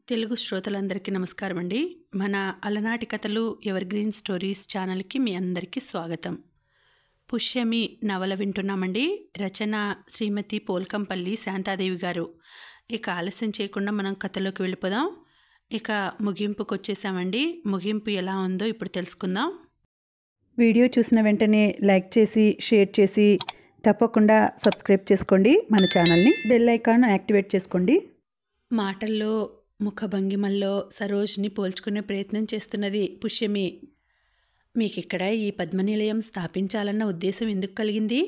తెలుగు శ్రోతలందరికీ నమస్కారం అండి. మన అలనాటి కథలు ఎవర్ గ్రీన్ స్టోరీస్ ఛానల్కి మీ అందరికీ స్వాగతం. పుష్యమి నవల వింటున్నామండి. రచన శ్రీమతి పోల్కంపల్లి శాంతాదేవి గారు. ఇక ఆలస్యం చేయకుండా మనం కథలోకి వెళ్ళిపోదాం. ఇక ముగింపుకు వచ్చేసామండి. ముగింపు ఎలా ఉందో ఇప్పుడు తెలుసుకుందాం. వీడియో చూసిన వెంటనే లైక్ చేసి షేర్ చేసి తప్పకుండా సబ్స్క్రైబ్ చేసుకోండి మన ఛానల్ని. బెల్ ఐకాన్ యాక్టివేట్ చేసుకోండి. మాటల్లో ముఖభంగిమల్లో సరోజ్ని పోల్చుకునే ప్రయత్నం చేస్తున్నది పుష్యమి. మీకిక్కడ ఈ పద్మనిలయం స్థాపించాలన్న ఉద్దేశం ఎందుకు కలిగింది?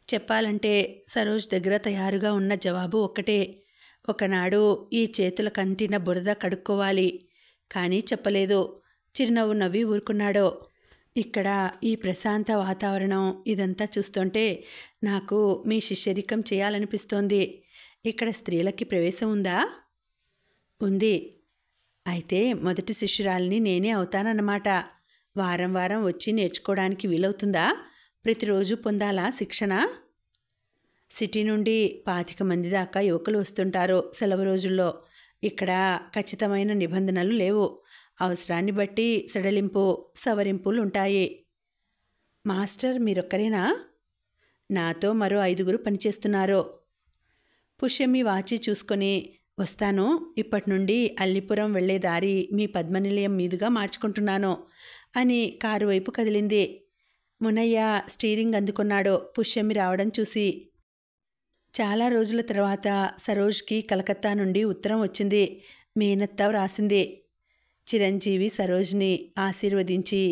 చెప్పాలంటే సరోజ్ దగ్గర తయారుగా ఉన్న జవాబు ఒక్కటే. ఒకనాడు ఈ చేతుల కంటిన బురద కడుక్కోవాలి. కానీ చెప్పలేదు. చిరునవ్వు నవ్వి ఊరుకున్నాడో. ఇక్కడ ఈ ప్రశాంత వాతావరణం ఇదంతా చూస్తుంటే నాకు మీ శిష్యరికం చేయాలనిపిస్తోంది. ఇక్కడ స్త్రీలకి ప్రవేశం ఉందా? ఉంది. అయితే మొదటి శిష్యురాలిని నేనే అవుతానన్నమాట. వారం వారం వచ్చి నేర్చుకోవడానికి వీలవుతుందా? ప్రతిరోజు పొందాలా శిక్షణ? సిటీ నుండి 25 మంది దాకా యువకులు వస్తుంటారు సెలవు రోజుల్లో. ఇక్కడ ఖచ్చితమైన నిబంధనలు లేవు. అవసరాన్ని బట్టి సడలింపు సవరింపులు ఉంటాయి. మాస్టర్ మీరొక్కరేనా? నాతో మరో 5 పనిచేస్తున్నారు. పుష్యమి వాచి చూసుకొని, వస్తాను. ఇప్పటి నుండి అల్లిపురం వెళ్లే దారి మీ పద్మనిలయం మీదుగా మార్చుకుంటున్నాను అని కారు వైపు కదిలింది. మునయ్య స్టీరింగ్ అందుకున్నాడు పుష్యమి రావడం చూసి. చాలా రోజుల తర్వాత సరోజ్కి కలకత్తా నుండి ఉత్తరం వచ్చింది. మేనత్త వ్రాసింది. చిరంజీవి సరోజ్ని ఆశీర్వదించి,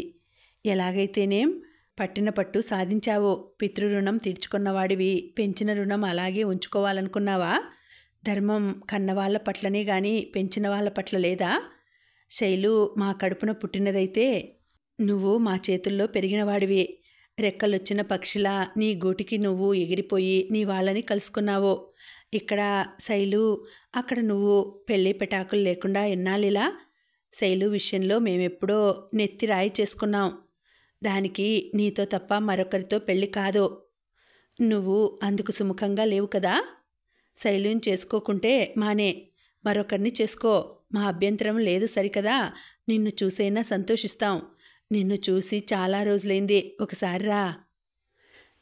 ఎలాగైతేనేం పట్టిన పట్టు సాధించావు. పితృరుణం తీర్చుకున్నవాడివి. పెంచిన రుణం అలాగే ఉంచుకోవాలనుకున్నావా? ధర్మం కన్నవాళ్ల పట్లనే గాని పెంచిన వాళ్ళ పట్ల లేదా? శైలు మా కడుపున పుట్టినదైతే నువ్వు మా చేతుల్లో పెరిగినవాడివి. రెక్కలొచ్చిన పక్షిలా నీ గూటికి నువ్వు ఎగిరిపోయి నీ వాళ్ళని కలుసుకున్నావు. ఇక్కడ శైలు, అక్కడ నువ్వు. పెళ్ళి పెటాకులు లేకుండా ఎన్నాళ్ళిలా? శైలు విషయంలో మేమెప్పుడో నెత్తి రాయి చేసుకున్నాం. దానికి నీతో తప్ప మరొకరితో పెళ్ళి కాదు. నువ్వు అందుకు సుముఖంగా లేవు కదా? శైలుని చేసుకోకుంటే మానే, మరొకరిని చేసుకో. మా అభ్యంతరం లేదు సరికదా? నిన్ను చూసైనా సంతోషిస్తాం. నిన్ను చూసి చాలా రోజులైంది. ఒకసారి రా.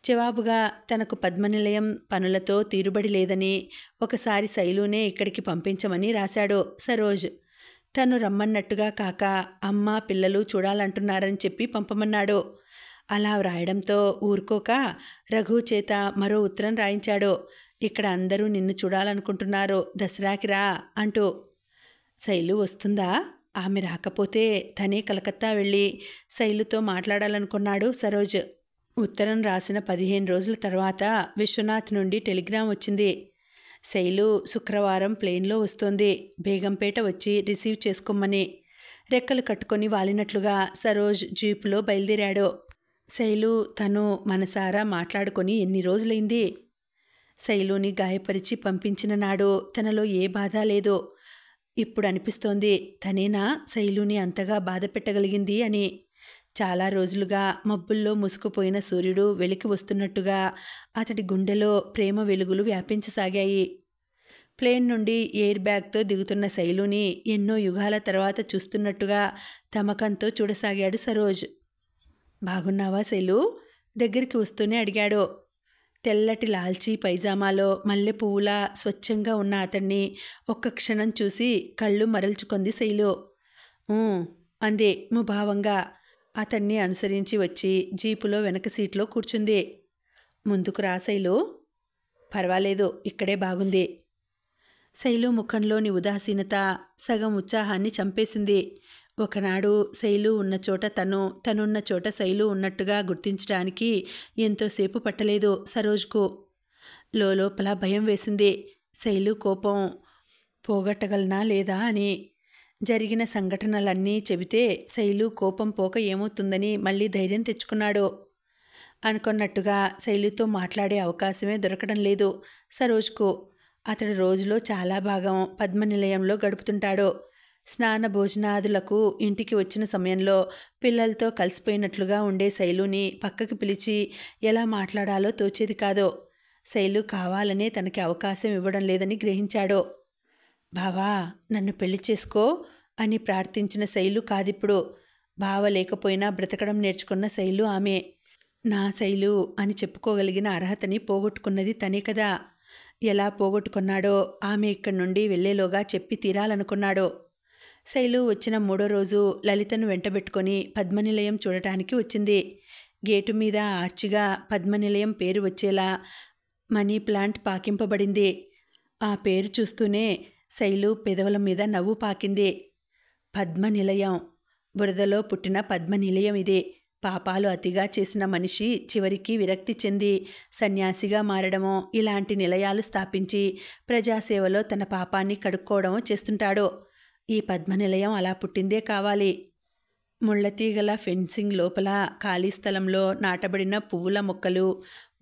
జవాబుగా తనకు పద్మనిలయం పనులతో తీరుబడి లేదని, ఒకసారి శైలునే ఇక్కడికి పంపించమని రాశాడు సరోజ్. తను రమ్మన్నట్టుగా కాక అమ్మ పిల్లలు చూడాలంటున్నారని చెప్పి పంపమన్నాడు. అలా వ్రాయడంతో ఊరుకోక రఘు చేత మరో ఉత్తరం రాయించాడు. ఇక్కడ అందరూ నిన్ను చూడాలనుకుంటున్నారు. దసరాకి రా అంటూ. శైలు వస్తుందా? ఆమె రాకపోతే తనే కలకత్తా వెళ్ళి శైలుతో మాట్లాడాలనుకున్నాడు సరోజ్. ఉత్తరం రాసిన 15 రోజుల తర్వాత విశ్వనాథ్ నుండి టెలిగ్రామ్ వచ్చింది. శైలు శుక్రవారం ప్లేన్లో వస్తోంది. బేగంపేట వచ్చి రిసీవ్ చేసుకోమని. రెక్కలు కట్టుకొని వాలినట్లుగా సరోజ్ జీపులో బయలుదేరాడు. శైలు తను మనసారా మాట్లాడుకొని ఎన్ని రోజులైంది? శైలుని గాయపరిచి పంపించిన నాడు తనలో ఏ బాధ లేదు. ఇప్పుడు అనిపిస్తోంది తనేనా శైలుని అంతగా బాధ పెట్టగలిగింది అని. చాలా రోజులుగా మబ్బుల్లో ముసుకుపోయిన సూర్యుడు వెలికి వస్తున్నట్టుగా అతడి గుండెలో ప్రేమ వెలుగులు వ్యాపించసాగాయి. ప్లేన్ నుండి ఎయిర్ బ్యాగ్తో దిగుతున్న శైలుని ఎన్నో యుగాల తర్వాత చూస్తున్నట్టుగా తమకంతో చూడసాగాడు సరోజ్. బాగున్నావా శైలు? దగ్గరికి వస్తూనే అడిగాడు. తెల్లటి లాల్చీ పైజామాలో మల్లె పువ్వులా స్వచ్ఛంగా ఉన్న అతన్ని ఒక్క క్షణం చూసి కళ్ళు మరల్చుకుంది శైలు. అంది ముభావంగా. అతన్ని అనుసరించి వచ్చి జీపులో వెనక సీట్లో కూర్చుంది. ముందుకు రా శైలు. పర్వాలేదు, ఇక్కడే బాగుంది. శైలు ముఖంలోని ఉదాసీనత సగం ఉత్సాహాన్ని చంపేసింది. ఒకనాడు శైలు ఉన్న చోట తనున్న చోట శైలు ఉన్నట్టుగా గుర్తించడానికి ఎంతోసేపు పట్టలేదు సరోజ్కు. లోపల భయం వేసింది. శైలు కోపం పోగొట్టగలనా లేదా అని. జరిగిన సంఘటనలన్నీ చెబితే శైలు కోపం పోక ఏమవుతుందని మళ్ళీ ధైర్యం తెచ్చుకున్నాడు. అనుకున్నట్టుగా శైలుతో మాట్లాడే అవకాశమే దొరకడం లేదు సరోజ్కు. అతడు రోజులో చాలా భాగం పద్మనిలయంలో గడుపుతుంటాడు. స్నాన భోజనాదులకు ఇంటికి వచ్చిన సమయంలో పిల్లలతో కలిసిపోయినట్లుగా ఉండే శైలుని పక్కకి పిలిచి ఎలా మాట్లాడాలో తోచేది కాదు. శైలు కావాలనే తనకి అవకాశం ఇవ్వడం లేదని గ్రహించాడు. బావా నన్ను పెళ్లి చేసుకో అని ప్రార్థించిన శైలు కాదిప్పుడు. బావ లేకపోయినా బ్రతకడం నేర్చుకున్న శైలు ఆమె. నా శైలు అని చెప్పుకోగలిగిన అర్హతని పోగొట్టుకున్నది తనే కదా. ఎలా పోగొట్టుకున్నాడో ఆమె ఇక్కడి నుండి వెళ్లేలోగా చెప్పి తీరాలనుకున్నాడో. శైలు వచ్చిన 3వ రోజు లలితను వెంటబెట్టుకొని పద్మనిలయం చూడటానికి వచ్చింది. గేటు మీద ఆర్చిగా పద్మనిలయం పేరు వచ్చేలా మనీ ప్లాంట్ పాకింపబడింది. ఆ పేరు చూస్తూనే శైలు పెదవుల మీద నవ్వు పాకింది. పద్మనిలయం, బురదలో పుట్టిన పద్మనిలయం ఇది. పాపాలు అతిగా చేసిన మనిషి చివరికి విరక్తి చెంది సన్యాసిగా మారడమో, ఇలాంటి నిలయాలు స్థాపించి ప్రజాసేవలో తన పాపాన్ని కడుక్కోవడమో చేస్తుంటాడు. ఈ పద్మనిలయం అలా పుట్టిందే కావాలి. ముళ్ళతీగల ఫెన్సింగ్ లోపల ఖాళీ స్థలంలో నాటబడిన పువ్వుల మొక్కలు,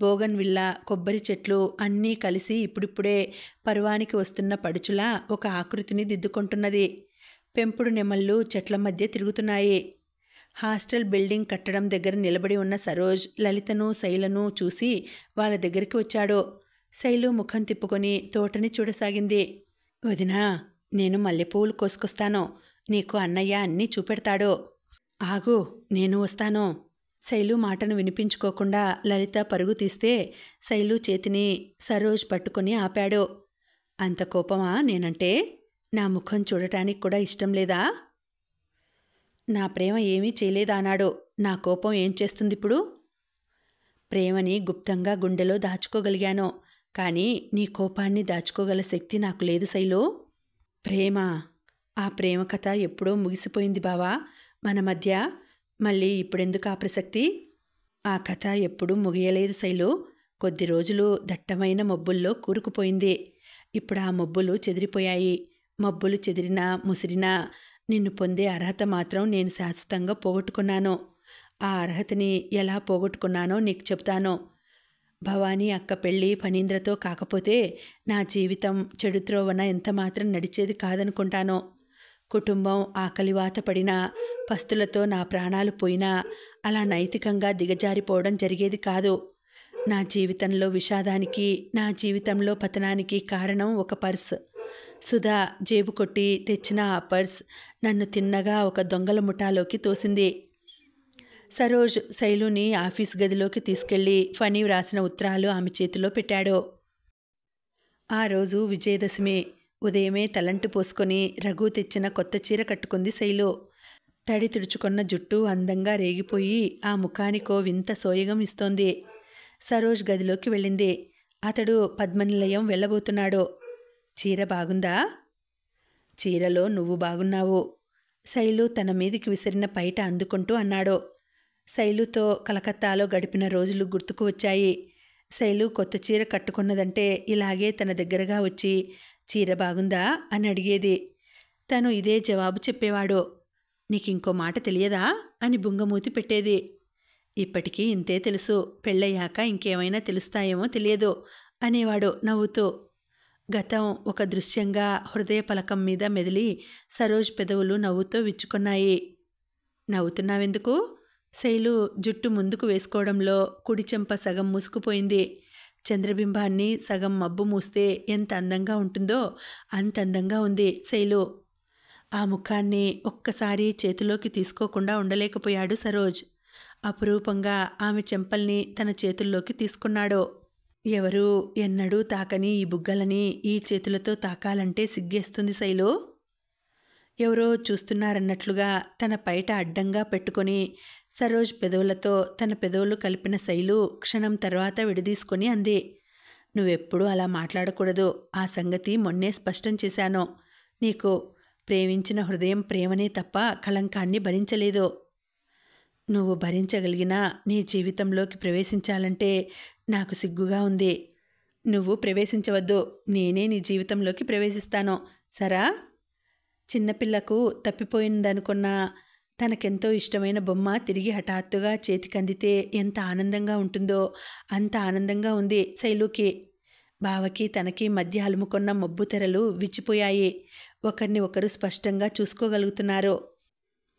బోగన్విల్లా, కొబ్బరి చెట్లు అన్నీ కలిసి ఇప్పుడిప్పుడే పరువానికి వస్తున్న పడుచులా ఒక ఆకృతిని దిద్దుకుంటున్నది. పెంపుడు నెమళ్ళు చెట్ల మధ్య తిరుగుతున్నాయి. హాస్టల్ బిల్డింగ్ కట్టడం దగ్గర నిలబడి ఉన్న సరోజ్ లలితను శైలను చూసి వాళ్ళ దగ్గరికి వచ్చాడు. శైలు ముఖం తిప్పుకొని తోటని చూడసాగింది. వదినా, నేను మల్లెపూలు కోసుకొస్తాను. నీకు అన్నయ్య అన్నీ చూపెడతాడు. ఆగు, నేను వస్తాను. శైలు మాటను వినిపించుకోకుండా లలిత పరుగు తీస్తే శైలు చేతిని సరోజ్ పట్టుకొని ఆపాడు. అంత కోపమా నేనంటే? నా ముఖం చూడటానికి కూడా ఇష్టం లేదా? నా ప్రేమ ఏమీ చేయలేదా అన్నాడు. నా కోపం ఏం చేస్తుందిప్పుడు? ప్రేమని గుప్తంగా గుండెలో దాచుకోగలిగాను, కానీ నీ కోపాన్ని దాచుకోగల శక్తి నాకు లేదు శైలు. ప్రేమ, ఆ ప్రేమ కథ ఎప్పుడో ముగిసిపోయింది బావా మన మధ్య. మళ్ళీ ఇప్పుడెందుకు ఆ ప్రసక్తి? ఆ కథ ఎప్పుడూ ముగియలేదు శైలు. కొద్ది రోజులు దట్టమైన మబ్బుల్లో కూరుకుపోయింది. ఇప్పుడు ఆ మబ్బులు చెదిరిపోయాయి. మబ్బులు చెదిరినా ముసిరినా నిన్ను పొందే అర్హత మాత్రం నేను శాశ్వతంగా పోగొట్టుకున్నాను. ఆ అర్హతని ఎలా పోగొట్టుకున్నానో నీకు చెప్తాను. భవానీ అక్క పెళ్ళి ఫణీంద్రతో కాకపోతే నా జీవితం చెడుత్రోవన ఎంత మాత్రం నడిచేది కాదనుకుంటాను. కుటుంబం ఆకలివాత పడినా, పస్తులతో నా ప్రాణాలు పోయినా అలా నైతికంగా దిగజారిపోవడం జరిగేది కాదు. నా జీవితంలో విషాదానికి, నా జీవితంలో పతనానికి కారణం ఒక పర్స్. సుధా జేబు కొట్టి తెచ్చిన ఆ పర్స్ నన్ను తిన్నగా ఒక దొంగల ముఠాలోకి తోసింది. సరోజ్ శైలుని ఆఫీస్ గదిలోకి తీసుకెళ్లి ఫణి వ్రాసిన ఉత్తరాలు ఆమె చేతిలో పెట్టాడు. ఆ రోజు విజయదశమి. ఉదయమే తలంటు పోసుకొని రఘు తెచ్చిన కొత్త చీర కట్టుకుంది శైలు. తడి తుడుచుకున్న జుట్టు అందంగా రేగిపోయి ఆ ముఖానికో వింత సోయగం ఇస్తోంది. సరోజ్ గదిలోకి వెళ్ళింది. అతడు పద్మనిలయం వెళ్ళబోతున్నాడు. చీర బాగుందా? చీరలో నువ్వు బాగున్నావు. శైలు తన మీదికి విసిరిన పైట అందుకుంటూ అన్నాడు. శైలుతో కలకత్తాలో గడిపిన రోజులు గుర్తుకు వచ్చాయి. శైలు కొత్త చీర కట్టుకున్నదంటే ఇలాగే తన దగ్గరగా వచ్చి చీర బాగుందా అని అడిగేది. తను ఇదే జవాబు చెప్పేవాడు. నీకింకో మాట తెలియదా అని బుంగమూతి పెట్టేది. ఇప్పటికీ ఇంతే తెలుసు, పెళ్ళయ్యాక ఇంకేమైనా తెలుస్తాయేమో తెలియదు అనేవాడు నవ్వుతూ. గతం ఒక దృశ్యంగా హృదయ పలకం మీద మెదిలి సరోజ్ పెదవులు నవ్వుతో విచ్చుకున్నాయి. నవ్వుతున్నావెందుకు? శైలు జుట్టు ముందుకు వేసుకోవడంలో కుడి చెంప సగం మూసుకుపోయింది. చంద్రబింబాన్ని సగం మబ్బు మూస్తే ఎంత అందంగా ఉంటుందో అంత అందంగా ఉంది శైలు. ఆ ముఖాన్ని ఒక్కసారి చేతిలోకి తీసుకోకుండా ఉండలేకపోయాడు సరోజ్. అపురూపంగా ఆమె చెంపల్ని తన చేతుల్లోకి తీసుకున్నాడు. ఎవరూ ఎన్నడూ తాకని ఈ బుగ్గలని ఈ చేతులతో తాకాలంటే సిగ్గేస్తుంది శైలు. ఎవరో చూస్తున్నారన్నట్లుగా తన పైట అడ్డంగా పెట్టుకొని సరోజ్ పెదవులతో తన పెదవులు కలిపిన శైలు క్షణం తర్వాత విడదీసుకొని అంది. నువ్వెప్పుడూ అలా మాట్లాడకూడదు. ఆ సంగతి మొన్నే స్పష్టం చేశాను. నీకు ప్రేమించిన హృదయం ప్రేమనే తప్ప కళంకాన్ని భరించలేదు. నువ్వు భరించగలిగినా నీ జీవితంలోకి ప్రవేశించాలంటే నాకు సిగ్గుగా ఉంది. నువ్వు ప్రవేశించవద్దు, నేనే నీ జీవితంలోకి ప్రవేశిస్తాను సరా? చిన్నపిల్లకు తప్పిపోయిందనుకున్న తనకెంతో ఇష్టమైన బొమ్మ తిరిగి హఠాత్తుగా చేతికందితే ఎంత ఆనందంగా ఉంటుందో అంత ఆనందంగా ఉంది శైలుకి. బావకి తనకి మధ్య అలుముకున్న మబ్బు తెరలు విచ్చిపోయాయి. ఒకరిని ఒకరు స్పష్టంగా చూసుకోగలుగుతున్నారు.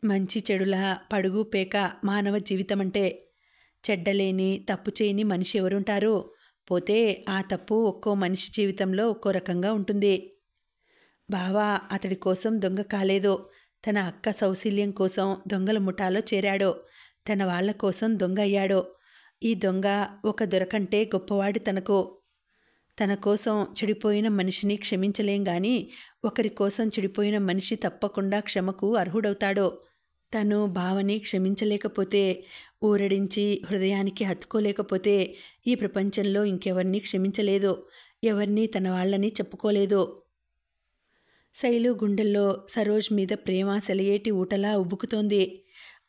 మంచి చెడుల పడుగు పేక మానవ జీవితం అంటే. చెడ్డలేని తప్పు చేయని మనిషి ఎవరుంటారు? పోతే ఆ తప్పు ఒక్కో మనిషి జీవితంలో ఒక్కో రకంగా ఉంటుంది. బావ అతడి కోసం దొంగ కాలేదు. తన అక్క సౌశీల్యం కోసం దొంగల ముఠాలో చేరాడు. తన వాళ్ల కోసం దొంగ అయ్యాడు. ఈ దొంగ ఒక దొరకంటే గొప్పవాడి తన కోసం చెడిపోయిన మనిషిని క్షమించలేం గాని ఒకరి కోసం చెడిపోయిన మనిషి తప్పకుండా క్షమకు అర్హుడవుతాడు. తను బావని క్షమించలేకపోతే, ఊరడించి హృదయానికి హత్తుకోలేకపోతే ఈ ప్రపంచంలో ఇంకెవరినీ క్షమించలేదు. ఎవరినీ తన వాళ్ళని చెప్పుకోలేదు. శైలు గుండెల్లో సరోజ్ మీద ప్రేమ సెలయేటి ఊటలా ఉబ్బుకుతోంది.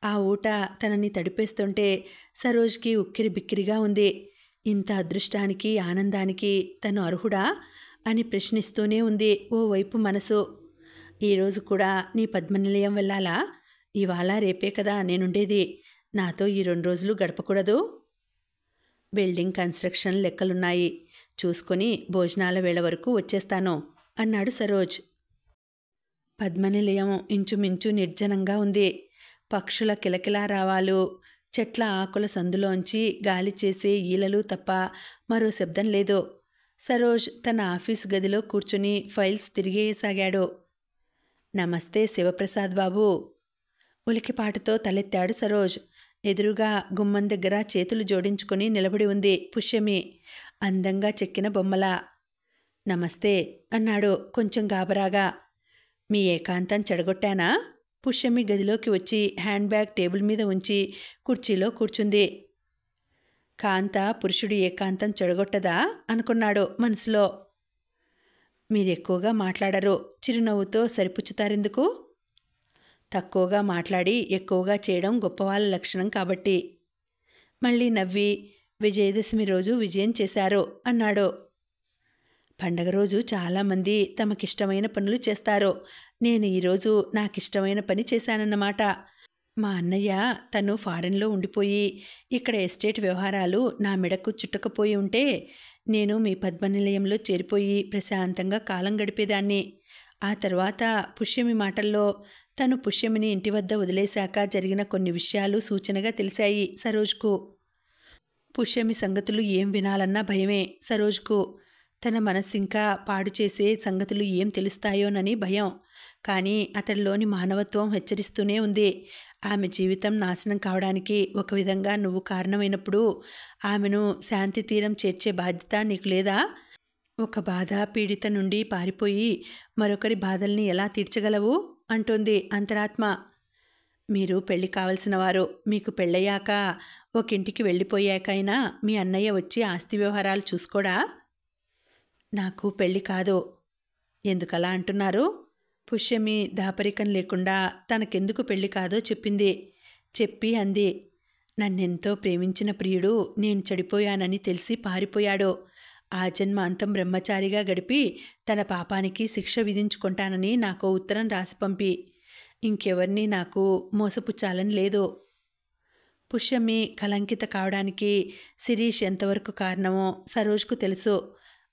ఆ ఊట తనని తడిపేస్తుంటే సరోజ్కి ఉక్కిరి బిక్కిరిగా ఉంది. ఇంత అదృష్టానికి ఆనందానికి తను అర్హుడా అని ప్రశ్నిస్తూనే ఉంది ఓవైపు మనసు. ఈరోజు కూడా నీ పద్మనిలయం వెళ్ళాలా? ఇవాళ రేపే కదా నేనుండేది. నాతో ఈ 2 రోజులు గడపకూడదు? Building construction లెక్కలున్నాయి. చూసుకొని భోజనాల వేళ వరకు వచ్చేస్తాను అన్నాడు సరోజ్. పద్మనిలయం ఇంచుమించు నిర్జనంగా ఉంది. పక్షుల కిలకిలా రావాలు, చెట్ల ఆకుల సందులోంచి గాలి చేసే ఈలలు తప్ప మరో శబ్దం లేదు. సరోజ్ తన ఆఫీసు గదిలో కూర్చుని ఫైల్స్ తిరిగేయసాగాడు. నమస్తే శివప్రసాద్ బాబు. ఉలికిపాటుతో తలెత్తాడు సరోజ్. ఎదురుగా గుమ్మం దగ్గర చేతులు జోడించుకుని నిలబడి ఉంది పుష్యమి, అందంగా చెక్కిన బొమ్మలా. నమస్తే అన్నాడు కొంచెం గాబరాగా. మీ ఏకాంతం చెడగొట్టానా? పుష్యమి గదిలోకి వచ్చి హ్యాండ్ బ్యాగ్ టేబుల్ మీద ఉంచి కుర్చీలో కూర్చుంది. కాంత పురుషుడి ఏకాంతం చెడగొట్టదా అనుకున్నాడు మనసులో. మీరెక్కువగా మాట్లాడరు, చిరునవ్వుతో సరిపుచ్చుతారెందుకు? తక్కువగా మాట్లాడి ఎక్కువగా చేయడం గొప్పవాళ్ళ లక్షణం కాబట్టి. మళ్ళీ నవ్వి విజయదశమి రోజు విజయం చేశారు అన్నాడు. పండగ రోజు చాలామంది తమకిష్టమైన పనులు చేస్తారు. నేను ఈరోజు నాకిష్టమైన పని చేశానన్నమాట. మా అన్నయ్య తను ఫారెన్లో ఉండిపోయి ఇక్కడ ఎస్టేట్ వ్యవహారాలు నా మెడకు చుట్టకపోయి ఉంటే నేను మీ పద్మనిలయంలో చేరిపోయి ప్రశాంతంగా కాలం గడిపేదాన్ని. ఆ తర్వాత పుష్యమి మాటల్లో తను పుష్యమిని ఇంటి వద్ద వదిలేశాక జరిగిన కొన్ని విషయాలు సూచనగా తెలిసాయి సరోజ్కు. పుష్యమి సంగతులు ఏం వినాలన్నా భయమే సరోజ్కు. తన మనస్సింకా పాడు చేసే సంగతులు ఏం తెలుస్తాయోనని భయం. కానీ అతడిలోని మానవత్వం హెచ్చరిస్తూనే ఉంది. ఆమె జీవితం నాశనం కావడానికి ఒక విధంగా నువ్వు కారణమైనప్పుడు ఆమెను శాంతి తీరం చేర్చే బాధ్యత నీకు లేదా? ఒక బాధ పీడిత నుండి పారిపోయి మరొకరి బాధల్ని ఎలా తీర్చగలవు అంటోంది అంతరాత్మ. మీరు పెళ్లి కావలసిన వారు. మీకు పెళ్ళయ్యాక ఒక ఇంటికి వెళ్ళిపోయాకైనా మీ అన్నయ్య వచ్చి ఆస్తి వ్యవహారాలు చూసుకోడా? నాకు పెళ్ళి కాదు. ఎందుకలా అంటున్నారు? పుష్యమి దాపరికం లేకుండా తనకెందుకు పెళ్లి కాదో చెప్పింది. చెప్పి అంది, నన్నెంతో ప్రేమించిన ప్రియుడు నేను చెడిపోయానని తెలిసి పారిపోయాడు. ఆ జన్మాంతం బ్రహ్మచారిగా గడిపి తన పాపానికి శిక్ష విధించుకుంటానని నాకు ఉత్తరం రాసి పంపి ఇంకెవరినీ నాకు మోసపుచ్చాలని లేదు. పుష్యమి కలంకిత కావడానికి శిరీష్ ఎంతవరకు కారణమో సరోజ్కు తెలుసు.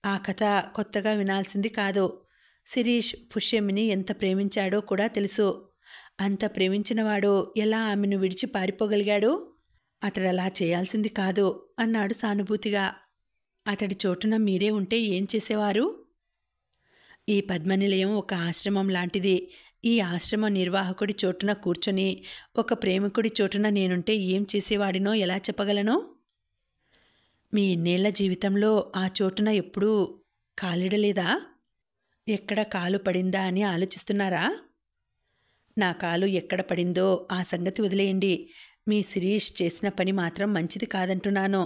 ఆ కథ కొత్తగా వినాల్సింది కాదు. శిరీష్ పుష్యమిని ఎంత ప్రేమించాడో కూడా తెలుసు. అంత ప్రేమించినవాడు ఎలా ఆమెను విడిచి పారిపోగలిగాడు? అతడలా చేయాల్సింది కాదు అన్నాడు సానుభూతిగా. అతడి చోటున మీరే ఉంటే ఏం చేసేవారు? ఈ పద్మనిలయం ఒక ఆశ్రమం లాంటిది. ఈ ఆశ్రమ నిర్వాహకుడి చోటున కూర్చొని ఒక ప్రేమికుడి చోటున నేనుంటే ఏం చేసేవాడినో ఎలా చెప్పగలను? మీ ఇన్నేళ్ల జీవితంలో ఆ చోటున ఎప్పుడూ కాలిడలేదా? ఎక్కడ కాలు పడిందా అని ఆలోచిస్తున్నారా? నా కాలు ఎక్కడ పడిందో ఆ సంగతి వదిలేయండి. మీ శిరీష్ చేసిన పని మాత్రం మంచిది కాదంటున్నాను.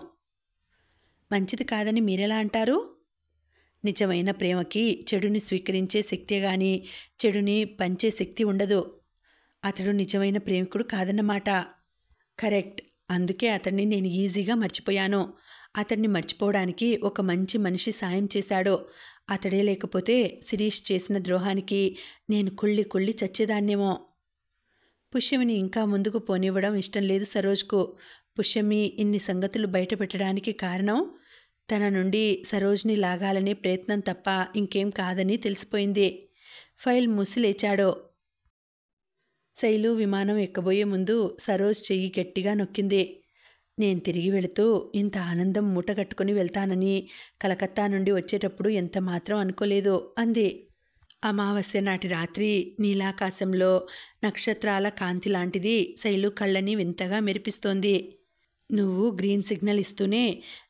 మంచిది కాదని మీరెలా అంటారు? నిజమైన ప్రేమకి చెడుని స్వీకరించే శక్తి గాని చెడుని పంచే శక్తి ఉండదు. అతడు నిజమైన ప్రేమికుడు కాదన్నమాట. కరెక్ట్. అందుకే అతన్ని నేను ఈజీగా మర్చిపోయాను. అతన్ని మర్చిపోవడానికి ఒక మంచి మనిషి సాయం చేశాడు. అతడే లేకపోతే శిరీష్ చేసిన ద్రోహానికి నేను కుళ్ళి కుళ్ళి చచ్చేదాన్నేమో. పుష్యమిని ఇంకా ముందుకు పోనివ్వడం ఇష్టం లేదు సరోజ్కు. పుష్యమి ఇన్ని సంగతులు బయట పెట్టడానికి కారణం తన నుండి సరోజ్ని లాగాలనే ప్రయత్నం తప్ప ఇంకేం కాదని తెలిసిపోయింది. ఫైల్ మూసి లేచాడు. శైలు విమానం ఎక్కబోయే ముందు సరోజ్ చెయ్యి గట్టిగా నొక్కింది. నేను తిరిగి వెళుతూ ఇంత ఆనందం మూటగట్టుకుని వెళ్తానని కలకత్తా నుండి వచ్చేటప్పుడు ఎంత మాత్రం అనుకోలేదు అంది. అమావాస్య నాటి రాత్రి నీలాకాశంలో నక్షత్రాల కాంతి లాంటిది శైలు కళ్ళని వింతగా మెరిపిస్తోంది. నువ్వు గ్రీన్ సిగ్నల్ ఇస్తూనే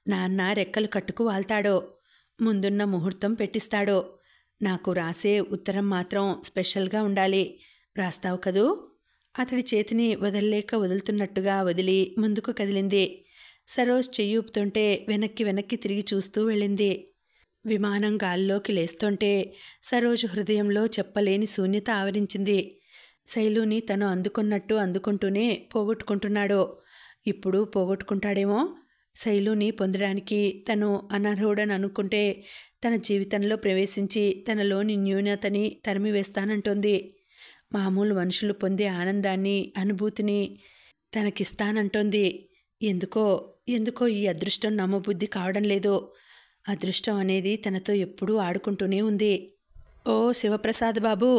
నాన్న రెక్కలు కట్టుకు వాల్తాడో, ముందున్న ముహూర్తం పెట్టిస్తాడో. నాకు రాసే ఉత్తరం మాత్రం స్పెషల్గా ఉండాలి. రాస్తావు కదూ? అతడి చేతిని వదల్లేక వదులుతున్నట్టుగా వదిలి ముందుకు కదిలింది. సరోజ్ చెయ్యి ఊపుతుంటే వెనక్కి తిరిగి చూస్తూ వెళ్ళింది. విమానం గాల్లోకి లేస్తుంటే సరోజు హృదయంలో చెప్పలేని శూన్యత ఆవరించింది. శైలుని తను అందుకుంటూనే పోగొట్టుకుంటున్నాడో. ఇప్పుడు పోగొట్టుకుంటాడేమో. శైలుని పొందడానికి తను అనర్హుడని అనుకుంటే తన జీవితంలో ప్రవేశించి తనలోని న్యూనతని తరిమివేస్తానంటోంది. మామూలు మనుషులు పొందే ఆనందాన్ని, అనుభూతిని తనకిస్తానంటోంది. ఎందుకో ఈ అదృష్టం నమ్మబుద్ధి కావడం లేదు. అదృష్టం అనేది తనతో ఎప్పుడూ ఆడుకుంటూనే ఉంది. ఓ శివప్రసాద్ బాబూ!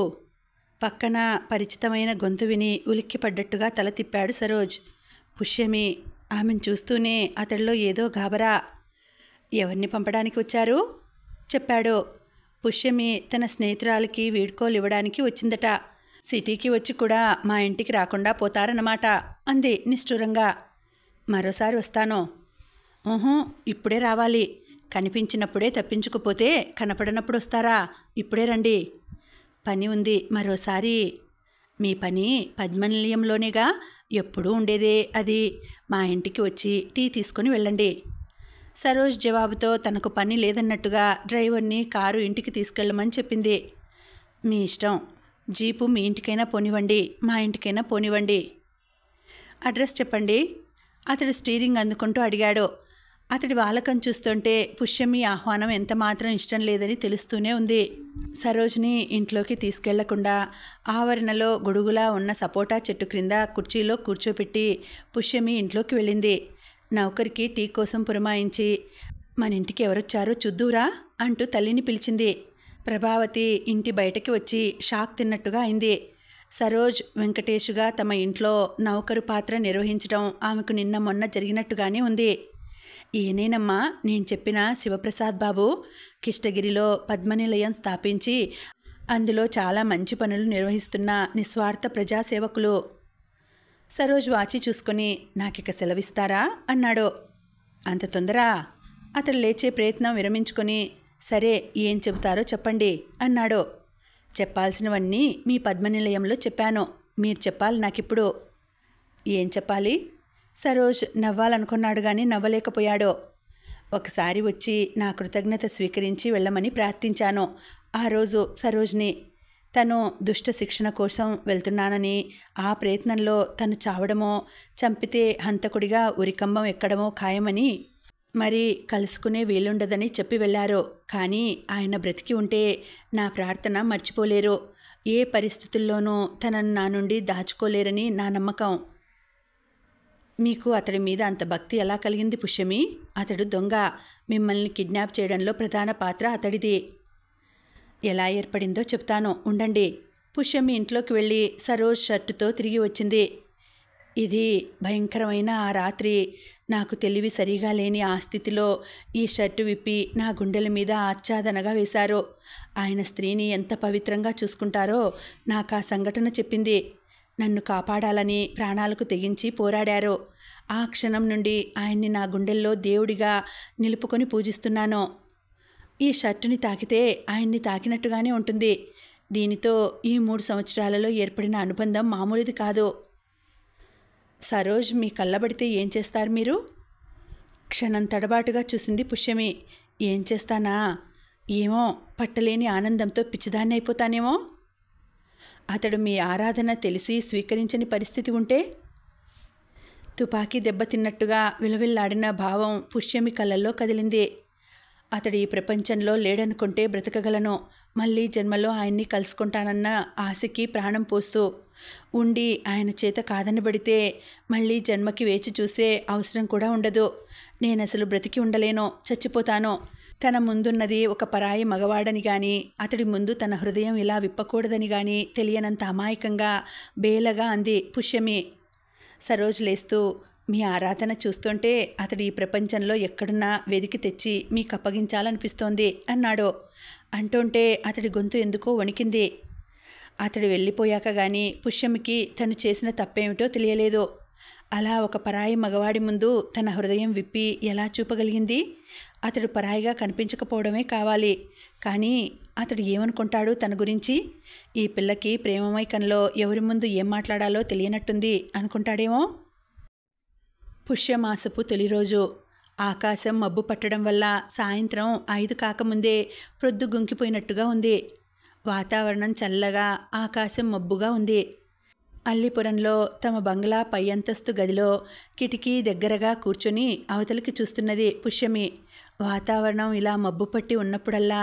పక్కన పరిచితమైన గొంతు విని ఉలిక్కిపడ్డట్టుగా తల తిప్పాడు సరోజ్. పుష్యమి ఆమెను చూస్తూనే అతడిలో ఏదో గాబరా. ఎవరిని పంపడానికి వచ్చారు? చెప్పాడు. పుష్యమి తన స్నేహితురాలికి వీడ్కోలు ఇవ్వడానికి వచ్చిందట. సిటీకి వచ్చి కూడా మా ఇంటికి రాకుండా పోతారన్నమాట అంది నిష్ఠురంగా. మరోసారి వస్తాను. ఇప్పుడే రావాలి. కనిపించినప్పుడే తప్పించుకుపోతే కనపడనప్పుడు వస్తారా? ఇప్పుడే రండి. పని ఉంది, మరోసారి. మీ పని పద్మనిలయంలోనేగా, ఎప్పుడూ ఉండేదే అది. మా ఇంటికి వచ్చి టీ తీసుకొని వెళ్ళండి. సరోజ్ జవాబుతో తనకు పని లేదన్నట్టుగా డ్రైవర్ని కారు ఇంటికి తీసుకెళ్ళమని చెప్పింది. మీ ఇష్టం. జీపు మీ ఇంటికైనా పోనివ్వండి, మా ఇంటికైనా పోనివ్వండి. అడ్రస్ చెప్పండి. అతడు స్టీరింగ్ అందుకుంటూ అడిగాడు. అతడి వాలకం చూస్తుంటే పుష్యమి ఆహ్వానం ఎంతమాత్రం ఇష్టం లేదని తెలుస్తూనే ఉంది. సరోజ్ని ఇంట్లోకి తీసుకెళ్లకుండా ఆవరణలో గొడుగులా ఉన్న సపోటా చెట్టు క్రింద కుర్చీలో కూర్చోపెట్టి పుష్యమి ఇంట్లోకి వెళ్ళింది. నౌకరికి టీ కోసం పురమాయించి, మన ఇంటికి ఎవరొచ్చారో చూద్దూరా అంటూ తల్లిని పిలిచింది. ప్రభావతి ఇంటి బయటకి వచ్చి షాక్ తిన్నట్టుగా అయింది. సరోజ్ వెంకటేషుగా తమ ఇంట్లో నౌకరు పాత్ర నిర్వహించడం ఆమెకు నిన్న మొన్న జరిగినట్టుగానే ఉంది. ఈయనేనమ్మా నేను చెప్పిన శివప్రసాద్ బాబు. కిష్టగిరిలో పద్మనిలయం స్థాపించి అందులో చాలా మంచి పనులు నిర్వహిస్తున్న నిస్వార్థ ప్రజాసేవకులు. సరోజ్ వాచి చూసుకొని, నాకిక సెలవిస్తారా అన్నాడు. అంత తొందరా? అతడు లేచే ప్రయత్నం విరమించుకొని, సరే ఏం చెబుతారో చెప్పండి అన్నాడు. చెప్పాల్సినవన్నీ మీ పద్మనిలయంలో చెప్పాను. మీరు చెప్పాలి నాకిప్పుడు. ఏం చెప్పాలి? సరోజ్ నవ్వాలనుకున్నాడు కానీ నవ్వలేకపోయాడు. ఒకసారి వచ్చి నా కృతజ్ఞత స్వీకరించి వెళ్ళమని ప్రార్థించాను ఆ రోజు సరోజ్ని. తను దుష్ట శిక్షణ కోసం వెళ్తున్నానని, ఆ ప్రయత్నంలో తను చావడమో, చంపితే హంతకుడిగా ఉరికంబం ఎక్కడమో ఖాయమని, మరి కలుసుకునే వీలుండదని చెప్పి వెళ్ళారు. కానీ ఆయన బ్రతికి ఉంటే నా ప్రార్థన మర్చిపోలేరు. ఏ పరిస్థితుల్లోనూ తనను నా నుండి దాచుకోలేరని నా నమ్మకం. మీకు అతడి మీద అంత భక్తి ఎలా కలిగింది పుష్యమి? అతడు దొంగ. మిమ్మల్ని కిడ్నాప్ చేయడంలో ప్రధాన పాత్ర అతడిది. ఎలా ఏర్పడిందో చెప్తాను, ఉండండి. పుష్యమి ఇంట్లోకి వెళ్ళి సరోజ్ షర్టుతో తిరిగి వచ్చింది. ఇది భయంకరమైన ఆ రాత్రి. నాకు తెలివి సరిగా లేని ఆ స్థితిలో ఈ షర్టు విప్పి నా గుండెల మీద ఆచ్ఛాదనగా వేశారు. ఆయన స్త్రీని ఎంత పవిత్రంగా చూసుకుంటారో నాకు ఆ సంఘటన చెప్పింది. నన్ను కాపాడాలని ప్రాణాలకు తెగించి పోరాడారు. ఆ క్షణం నుండి ఆయన్ని నా గుండెల్లో దేవుడిగా నిలుపుకొని పూజిస్తున్నాను. ఈ షర్టుని తాకితే ఆయన్ని తాకినట్టుగానే ఉంటుంది. దీనితో ఈ 3 సంవత్సరాలలో ఏర్పడిన అనుబంధం మామూలుది కాదు. సరోజ్ మీ కళ్ళబడితే ఏం చేస్తారు మీరు? క్షణం తడబాటుగా చూసింది పుష్యమి. ఏం చేస్తానా? ఏమో, పట్టలేని ఆనందంతో పిచ్చిదాన్ని అయిపోతానేమో. అతడు మీ ఆరాధన తెలిసి స్వీకరించని పరిస్థితి ఉంటే? తుపాకీ దెబ్బతిన్నట్టుగా విలవిల్లాడిన భావం పుష్యమి కళ్ళల్లో కదిలింది. అతడు ఈ ప్రపంచంలో లేడనుకుంటే బ్రతకగలను. మళ్ళీ జన్మలో ఆయన్ని కలుసుకుంటానన్న ఆశకి ప్రాణం పోస్తూ ఉండి ఆయన చేత కాదనబడితే మళ్ళీ జన్మకి వేచి చూసే అవసరం కూడా ఉండదు. నేనసలు బ్రతికి ఉండలేను, చచ్చిపోతాను. తన ముందున్నది ఒక పరాయి మగవాడని గాని, అతడి ముందు తన హృదయం ఇలా విప్పకూడదని గాని తెలియనంత అమాయకంగా బేలగా అంది పుష్యమి. సరోజ్ లేస్తూ, మీ ఆరాధన చూస్తుంటే అతడు ఈ ప్రపంచంలో ఎక్కడున్నా వెదికి తెచ్చి మీకు అప్పగించాలనిపిస్తోంది అన్నాడు. అంటుంటే అతడి గొంతు ఎందుకో వణికింది. అతడు వెళ్ళిపోయాక గాని పుష్యమికి తను చేసిన తప్పేమిటో తెలియలేదు. అలా ఒక పరాయి మగవాడి ముందు తన హృదయం విప్పి ఎలా చూపగలిగింది? అతడు పరాయిగా కనిపించకపోవడమే కావాలి, కానీ అతడు ఏమనుకుంటాడు తన గురించి? ఈ పిల్లకి ప్రేమమైకంలో ఎవరి ముందు ఏం మాట్లాడాలో తెలియనట్టుంది అనుకుంటాడేమో. పుష్యమాసపు తొలి రోజు. ఆకాశం మబ్బు పట్టడం వల్ల సాయంత్రం 5 కాకముందే ప్రొద్దు గుంకిపోయినట్టుగా ఉంది. వాతావరణం చల్లగా, ఆకాశం మబ్బుగా ఉంది. అల్లిపురంలో తమ బంగ్లా పై అంతస్తు గదిలో కిటికీ దగ్గరగా కూర్చొని అవతలికి చూస్తున్నది పుష్యమి. వాతావరణం ఇలా మబ్బు పట్టి ఉన్నప్పుడల్లా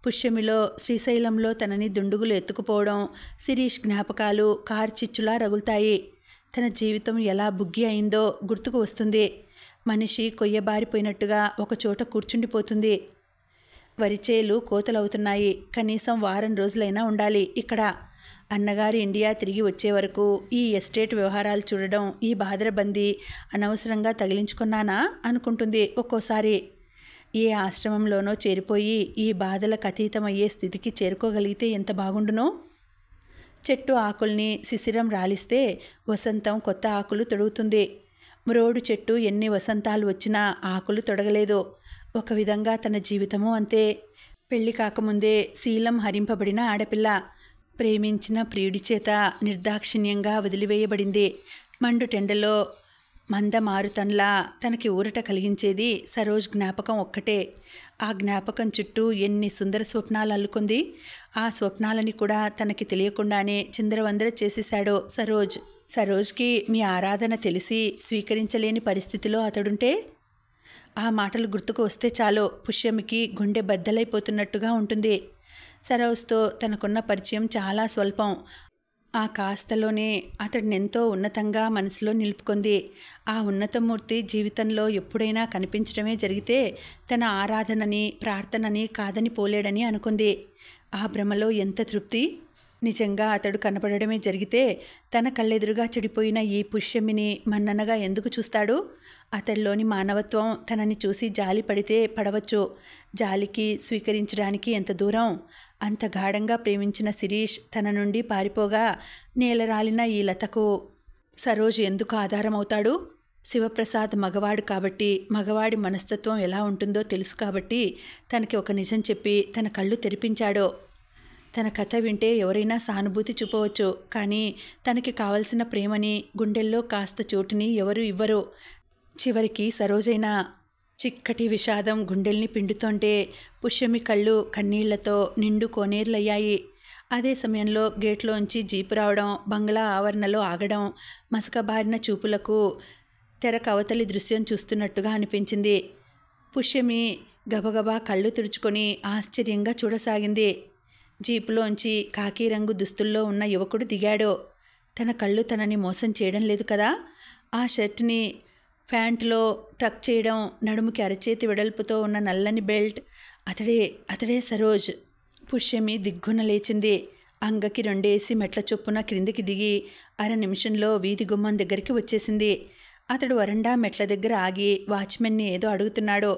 పుష్యమిలో శ్రీశైలంలో తనని దుండుగులు ఎత్తుకుపోవడం, శిరీష్ జ్ఞాపకాలు కార్చిచ్చులా రగులుతాయి. తన జీవితం ఎలా బుగ్గి అయిందో గుర్తుకు వస్తుంది. మనిషి కొయ్యబారిపోయినట్టుగా ఒకచోట కూర్చుండిపోతుంది. వరిచేలు కోతలవుతున్నాయి. కనీసం వారం రోజులైనా ఉండాలి ఇక్కడ. అన్నగారి ఇండియా తిరిగి వచ్చే వరకు ఈ ఎస్టేట్ వ్యవహారాలు చూడడం, ఈ బాధరబందీ అనవసరంగా తగిలించుకున్నానా అనుకుంటుంది ఒక్కోసారి. ఏ ఆశ్రమంలోనో చేరిపోయి ఈ బాధలకు అతీతమయ్యే స్థితికి చేరుకోగలిగితే ఎంత బాగుండునో. చెట్టు ఆకుల్ని శిశిరం రాలిస్తే వసంతం కొత్త ఆకులు తొడుగుతుంది. మ్రోడు చెట్టు ఎన్ని వసంతాలు వచ్చినా ఆకులు తొడగలేదు. ఒక విధంగా తన జీవితము అంతే. పెళ్లి కాకముందే శీలం హరింపబడిన ఆడపిల్ల. ప్రేమించిన ప్రియుడి చేత నిర్దాక్షిణ్యంగా వదిలివేయబడింది. మండుటెండలో మందమారుతంలా తనకి ఊరట కలిగించేది సరోజ్ జ్ఞాపకం ఒక్కటే. ఆ జ్ఞాపకం చుట్టూ ఎన్ని సుందర స్వప్నాలు అల్లుకుంది. ఆ స్వప్నాలని కూడా తనకి తెలియకుండానే చిందరవందర చేసేశాడు సరోజ్. సరోజ్కి మీ ఆరాధన తెలిసి స్వీకరించలేని పరిస్థితిలో అతడుంటే ఆ మాటలు గుర్తుకు వస్తే చాలు పుష్యమికి గుండె బద్దలైపోతున్నట్టుగా ఉంటుంది. సరోజ్తో తనకున్న పరిచయం చాలా స్వల్పం. ఆ కాస్తలోనే అతడినెంతో ఉన్నతంగా మనసులో నిలుపుకుంది. ఆ ఉన్నతమూర్తి జీవితంలో ఎప్పుడైనా కనిపించడమే జరిగితే తన ఆరాధనని, ప్రార్థనని కాదని పోలేడని అనుకుంది. ఆ భ్రమలో ఎంత తృప్తి! నిజంగా అతడు కనపడడమే జరిగితే తన కళ్ళెదురుగా చెడిపోయిన ఈ పుష్యమిని మన్ననగా ఎందుకు చూస్తాడు? అతడిలోని మానవత్వం తనని చూసి జాలి పడితే పడవచ్చు. జాలికి స్వీకరించడానికి ఎంత దూరం! అంత గాఢంగా ప్రేమించిన శిరీష్ తన నుండి పారిపోగా నేలరాలిన ఈ లతకు సరోజ్ ఎందుకు ఆధారమవుతాడు? శివప్రసాద్ మగవాడు కాబట్టి, మగవాడి మనస్తత్వం ఎలా ఉంటుందో తెలుసు కాబట్టి తనకి ఒక నిజం చెప్పి తన కళ్ళు తెరిపించాడు. తన కథ వింటే ఎవరైనా సానుభూతి చూపవచ్చు, కానీ తనకి కావలసిన ప్రేమని, గుండెల్లో కాస్త చోటుని ఎవరు ఇవ్వరు. చివరికి సరోజైనా. చిక్కటి విషాదం గుండెల్ని పిండుతుంటే పుష్యమి కళ్ళు కన్నీళ్లతో నిండు కోనేర్లయ్యాయి. అదే సమయంలో గేట్లోంచి జీపు రావడం, బంగ్లా ఆవరణలో ఆగడం మసకబారిన చూపులకు తెర కవతలి దృశ్యం చూస్తున్నట్టుగా అనిపించింది. పుష్యమి గబగబా కళ్ళు తుడుచుకొని ఆశ్చర్యంగా చూడసాగింది. జీపులోంచి కాకి రంగు దుస్తుల్లో ఉన్న యువకుడు దిగాడు. తన కళ్ళు తనని మోసం చేయడం లేదు కదా? ఆ షర్ట్ని ప్యాంటులో టక్ చేయడం, నడుముకి అరచేతి వెడల్పుతో ఉన్న నల్లని బెల్ట్, అతడే సరోజ్. పుష్యమి దిగ్గున లేచింది. అంగకి 2 మెట్ల చొప్పున క్రిందికి దిగి 1/2 నిమిషంలో వీధి గుమ్మం దగ్గరికి వచ్చేసింది. అతడు వరండా మెట్ల దగ్గర ఆగి వాచ్మెన్ని ఏదో అడుగుతున్నాడు.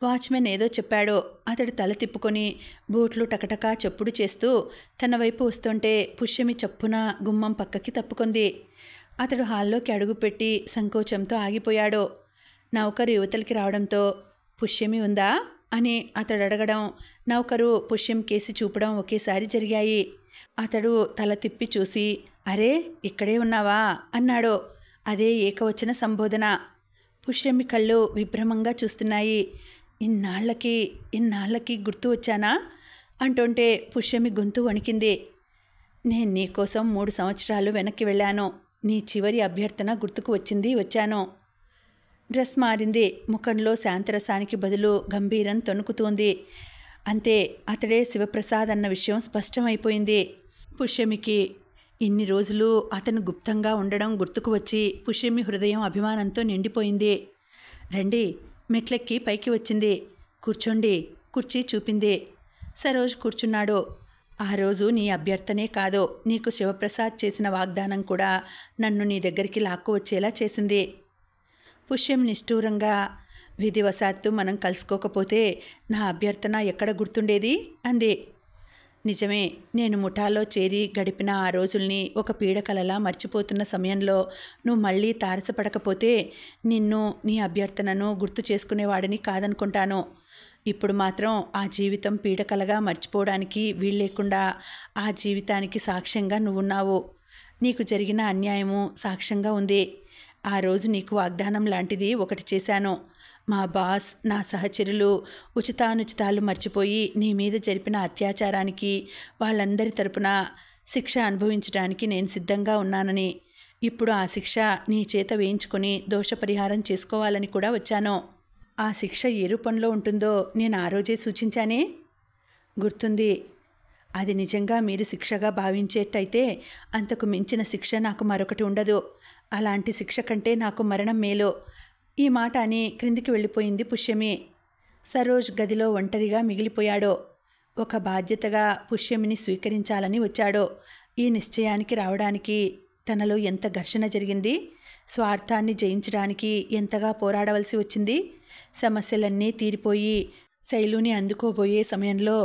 వాచ్మెన్ ఏదో చెప్పాడు. అతడు తల తిప్పుకొని బూట్లు టకటకా చప్పుడు చేస్తూ తన వైపు వస్తుంటే పుష్యమి చప్పున గుమ్మం పక్కకి తప్పుకుంది. అతడు హాల్లోకి అడుగుపెట్టి సంకోచంతో ఆగిపోయాడు. నౌకరు యువతలకి రావడంతో పుష్యమి ఉందా అని అతడు అడగడం, నౌకరు పుష్యం కేసి చూపడం ఒకేసారి జరిగాయి. అతడు తల తిప్పి చూసి, అరే ఇక్కడే ఉన్నావా అన్నాడు. అదే ఏకవచన సంబోధన. పుష్యమి కళ్ళు విభ్రమంగా చూస్తున్నాయి. ఇన్నాళ్ళకి గుర్తు వచ్చానా అంటుంటే పుష్యమి గొంతు వణికింది. నేను నీకోసం 3 సంవత్సరాలు వెనక్కి వెళ్ళాను. నీ చివరి అభ్యర్థన గుర్తుకు వచ్చాను. డ్రెస్ మారింది. ముఖంలో శాంతరసానికి బదులు గంభీరం తొణుకుతోంది. అంతే, అతడే శివప్రసాద్ అన్న విషయం స్పష్టమైపోయింది పుష్యమికి. ఇన్ని రోజులు అతను గుప్తంగా ఉండడం గుర్తుకు వచ్చి పుష్యమి హృదయం అభిమానంతో నిండిపోయింది. రండి, మెట్లెక్కి పైకి వచ్చింది. కూర్చోండి, కుర్చీ చూపింది. సరోజ్ కూర్చున్నాడు. ఆ రోజు నీ అభ్యర్థనే కాదు, నీకు శివప్రసాద్ చేసిన వాగ్దానం కూడా నన్ను నీ దగ్గరికి లాక్కు వచ్చేలా చేసింది. పుష్యం నిష్ఠూరంగా, విధివశాత్తు మనం కలుసుకోకపోతే నా అభ్యర్థన ఎక్కడ గుర్తుండేది అంది. నిజమే, నేను ముఠాలో చేరి గడిపిన ఆ రోజుల్ని ఒక పీడకలలా మర్చిపోతున్న సమయంలో నువ్వు మళ్ళీ తారసపడకపోతే నిన్ను, నీ అభ్యర్థనను గుర్తు చేసుకునేవాడిని కాదనుకుంటాను. ఇప్పుడు మాత్రం ఆ జీవితం పీడకలగా మర్చిపోవడానికి వీల్లేకుండా ఆ జీవితానికి సాక్ష్యంగా నువ్వున్నావు. నీకు జరిగిన అన్యాయము సాక్ష్యంగా ఉంది. ఆ రోజు నీకు వాగ్దానం లాంటిది ఒకటి చేశాను. మా బాస్, నా సహచరులు ఉచితానుచితాలు మర్చిపోయి నీ మీద జరిపిన అత్యాచారానికి వాళ్ళందరి తరపున శిక్ష అనుభవించడానికి నేను సిద్ధంగా ఉన్నానని. ఇప్పుడు ఆ శిక్ష నీ చేత వేయించుకొని దోషపరిహారం చేసుకోవాలని కూడా వచ్చాను. ఆ శిక్ష ఏ రూపంలో ఉంటుందో నేను ఆ రోజే సూచించానే, గుర్తుంది. అది నిజంగా మీరు శిక్షగా భావించేటైతే అంతకు మించిన శిక్ష నాకు మరొకటి ఉండదు. అలాంటి శిక్ష కంటే నాకు మరణం మేలు. ఈ మాట అని క్రిందికి వెళ్ళిపోయింది పుష్యమి. సరోజ్ గదిలో ఒంటరిగా మిగిలిపోయాడు. ఒక బాధ్యతగా పుష్యమిని స్వీకరించాలని వచ్చాడు. ఈ నిశ్చయానికి రావడానికి తనలో ఎంత ఘర్షణ జరిగింది, స్వార్థాన్ని జయించడానికి ఎంతగా పోరాడవలసి వచ్చింది. సమస్యలన్నీ తీరిపోయి శైలుని అందుకోబోయే సమయంలో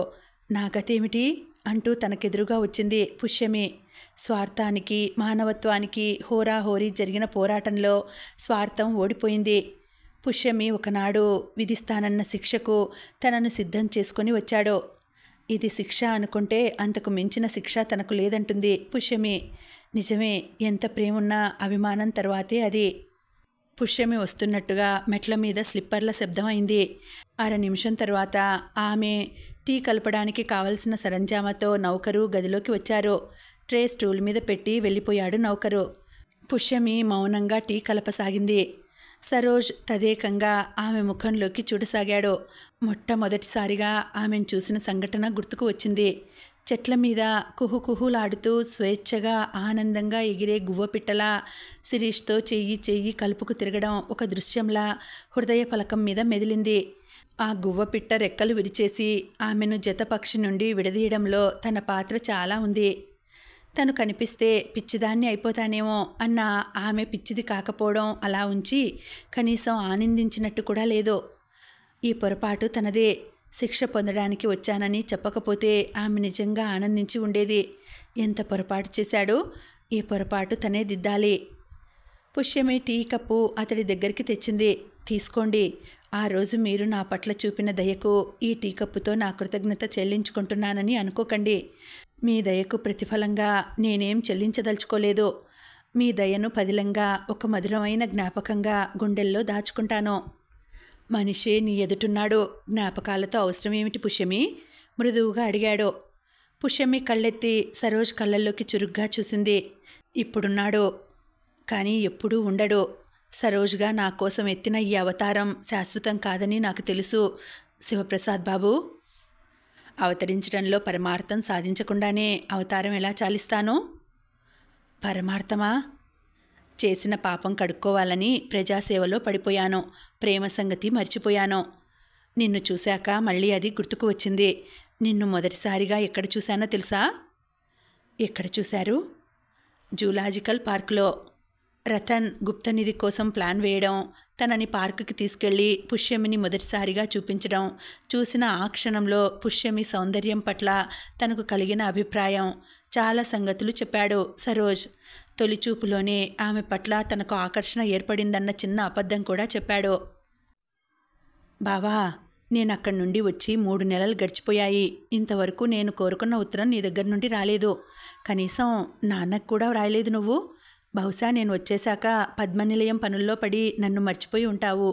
నా గతేమిటి అంటూ తనకెదురుగా వచ్చింది పుష్యమి. స్వార్థానికి, మానవత్వానికి హోరాహోరీ జరిగిన పోరాటంలో స్వార్థం ఓడిపోయింది. పుష్యమి ఒకనాడు విధిస్తానన్న శిక్షకు తనను సిద్ధం చేసుకొని వచ్చాడు. ఇది శిక్ష అనుకుంటే అంతకు మించిన శిక్ష తనకు లేదంటుంది పుష్యమి. నిజమే, ఎంత ప్రేమున్నా అభిమానం తర్వాతే అది. పుష్యమి వస్తున్నట్టుగా మెట్ల మీద స్లిప్పర్ల శబ్దమైంది. 1/2 నిమిషం తర్వాత ఆమె టీ కలపడానికి కావలసిన సరంజామాతో నౌకరు గదిలోకి వచ్చారు. ట్రే స్టూల్ మీద పెట్టి వెళ్ళిపోయాడు నౌకరు. పుష్యమి మౌనంగా టీ కలపసాగింది. సరోజ్ తదేకంగా ఆమె ముఖంలోకి చూడసాగాడు. మొట్టమొదటిసారిగా ఆమెను చూసిన సంఘటన గుర్తుకు వచ్చింది. చెట్ల మీద కుహుకుహులాడుతూ స్వేచ్ఛగా ఆనందంగా ఎగిరే గువ్వపిట్టలా శిరీష్తో చెయ్యి కలుపుకు తిరగడం ఒక దృశ్యంలా హృదయ ఫలకం మీద మెదిలింది. ఆ గువ్వపిట్ట రెక్కలు విరిచేసి ఆమెను జతపక్షి నుండి విడదీయడంలో తన పాత్ర చాలా ఉంది. తను కనిపిస్తే పిచ్చిదాన్ని అయిపోతానేమో అన్న ఆమె పిచ్చిది కాకపోవడం అలా ఉంచి కనీసం ఆనందించినట్టు కూడా లేదు. ఈ పొరపాటు తనదే. శిక్ష పొందడానికి వచ్చానని చెప్పకపోతే ఆమె నిజంగా ఆనందించి ఉండేది. ఎంత పొరపాటు చేశాడో, ఈ పొరపాటు తనే దిద్దాలి. పుష్యమి టీ కప్పు అతడి దగ్గరికి తెచ్చింది. తీసుకోండి. ఆ రోజు మీరు నా పట్ల చూపిన దయకు ఈ టీ కప్పుతో నా కృతజ్ఞత చెల్లించుకుంటున్నానని అనుకోకండి. మీ దయకు ప్రతిఫలంగా నేనేం చెల్లించదలుచుకోలేదు. మీ దయను పదిలంగా ఒక మధురమైన జ్ఞాపకంగా గుండెల్లో దాచుకుంటాను. మనిషే నీ ఎదుటున్నాడు, జ్ఞాపకాలతో అవసరమేమిటి పుష్యమి? మృదువుగా అడిగాడు. పుష్యమి కళ్ళెత్తి సరోజ్ కళ్ళల్లోకి చురుగ్గా చూసింది. ఇప్పుడున్నాడు, కానీ ఎప్పుడూ ఉండడు. సరోజ్గా నా కోసం ఎత్తిన ఈ అవతారం శాశ్వతం కాదని నాకు తెలుసు శివప్రసాద్ బాబు. అవతరించడంలో పరమార్థం సాధించకుండానే అవతారం ఎలా చాలిస్తాను? పరమార్థమా? చేసిన పాపం కడుక్కోవాలని ప్రజాసేవలో పడిపోయాను. ప్రేమ సంగతి మర్చిపోయాను. నిన్ను చూశాక మళ్ళీ అది గుర్తుకు వచ్చింది. నిన్ను మొదటిసారిగా ఎక్కడ చూశానో తెలుసా? ఎక్కడ చూశారు? జూలాజికల్ పార్కులో. రతన్ గుప్తనిధి కోసం ప్లాన్ వేయడం, తనని పార్కుకి తీసుకెళ్లి పుష్యమిని మొదటిసారిగా చూపించడం, చూసిన ఆ క్షణంలో పుష్యమి సౌందర్యం పట్ల తనకు కలిగిన అభిప్రాయం, చాలా సంగతులు చెప్పాడు సరోజ్. తొలిచూపులోనే ఆమె పట్ల తనకు ఆకర్షణ ఏర్పడిందన్న చిన్న అబద్ధం కూడా చెప్పాడు. బావా, నేను అక్కడి నుండి వచ్చి 3 నెలలు గడిచిపోయాయి. ఇంతవరకు నేను కోరుకున్న ఉత్తరం నీ దగ్గర నుండి రాలేదు. కనీసం నాన్నకు కూడా రాయలేదు నువ్వు. బహుశా నేను వచ్చేశాక పద్మనిలయం పనుల్లో పడి నన్ను మర్చిపోయి ఉంటావు.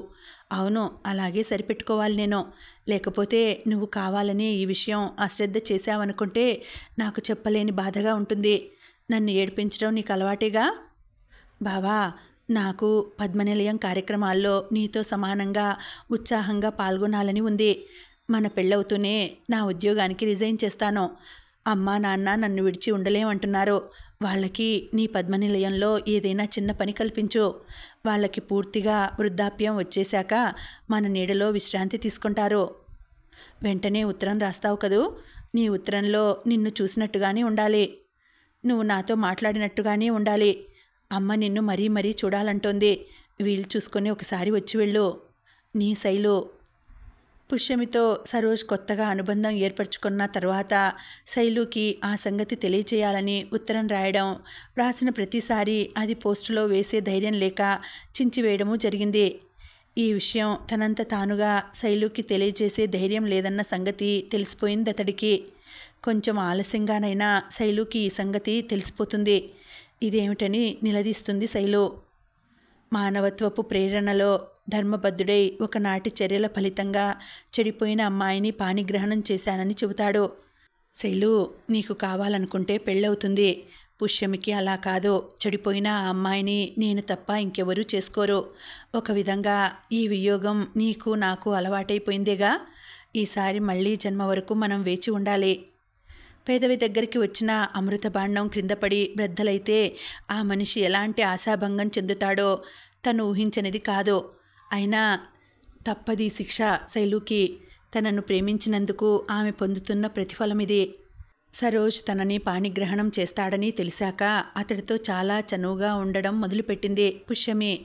అవును, అలాగే సరిపెట్టుకోవాలి నేను. లేకపోతే నువ్వు కావాలని ఈ విషయం అశ్రద్ధ చేశావనుకుంటే నాకు చెప్పలేని బాధగా ఉంటుంది. నన్ను ఏడిపించడం నీకు అలవాటేగా. బావా, నాకు పద్మనిలయం కార్యక్రమాల్లో నీతో సమానంగా ఉత్సాహంగా పాల్గొనాలని ఉంది. మన పెళ్ళవుతూనే నా ఉద్యోగానికి రిజైన్ చేస్తాను. అమ్మా నాన్న నన్ను విడిచి ఉండలేమంటున్నారు. వాళ్ళకి నీ పద్మనిలయంలో ఏదైనా చిన్న పని కల్పించు. వాళ్ళకి పూర్తిగా వృద్ధాప్యం వచ్చేశాక మన నీడలో విశ్రాంతి తీసుకుంటారు. వెంటనే ఉత్తరం రాస్తావు కదూ. నీ ఉత్తరంలో నిన్ను చూసినట్టుగానే ఉండాలి. నువ్వు నాతో మాట్లాడినట్టుగానే ఉండాలి. అమ్మ నిన్ను మరీ మరీ చూడాలంటోంది. వీలు చూసుకొని ఒకసారి వచ్చి వెళ్ళు. నీ శైలు. పుష్యమితో సరోజ్ కొత్తగా అనుబంధం ఏర్పరచుకున్న తర్వాత శైలుకి ఆ సంగతి తెలియచేయాలని ఉత్తరం రాయడం, రాసిన ప్రతిసారి అది పోస్టులో వేసే ధైర్యం లేక చించివేయడము జరిగింది. ఈ విషయం తనంత తానుగా శైలుకి తెలియజేసే ధైర్యం లేదన్న సంగతి తెలిసిపోయింది అతడికి. కొంచెం ఆలస్యంగానైనా శైలుకి ఈ సంగతి తెలిసిపోతుంది. ఇదేమిటని నిలదీస్తుంది శైలు. మానవత్వపు ప్రేరణలో ధర్మబద్ధుడై ఒకనాటి చర్యల ఫలితంగా చెడిపోయిన అమ్మాయిని పాణిగ్రహణం చేశానని చెబుతాడు. శైలు, నీకు కావాలనుకుంటే పెళ్ళవుతుంది. పుష్యమికి అలా కాదు. చెడిపోయిన ఆ అమ్మాయిని నేను తప్ప ఇంకెవరూ చేసుకోరు. ఒక విధంగా ఈ వియోగం నీకు నాకు అలవాటైపోయిందేగా. ఈసారి మళ్ళీ జన్మ వరకు మనం వేచి ఉండాలి. పేదవి దగ్గరికి వచ్చిన అమృత భాండం క్రిందపడి బ్రద్దలైతే ఆ మనిషి ఎలాంటి ఆశాభంగం చెందుతాడో తను ఊహించనిది కాదు. అయినా తప్పది శిక్ష శైలుకి. తనను ప్రేమించినందుకు ఆమె పొందుతున్న ప్రతిఫలమిది. సరోజ్ తనని పాణిగ్రహణం చేస్తాడని తెలిసాక అతడితో చాలా చనువుగా ఉండడం మొదలుపెట్టింది పుష్యమి.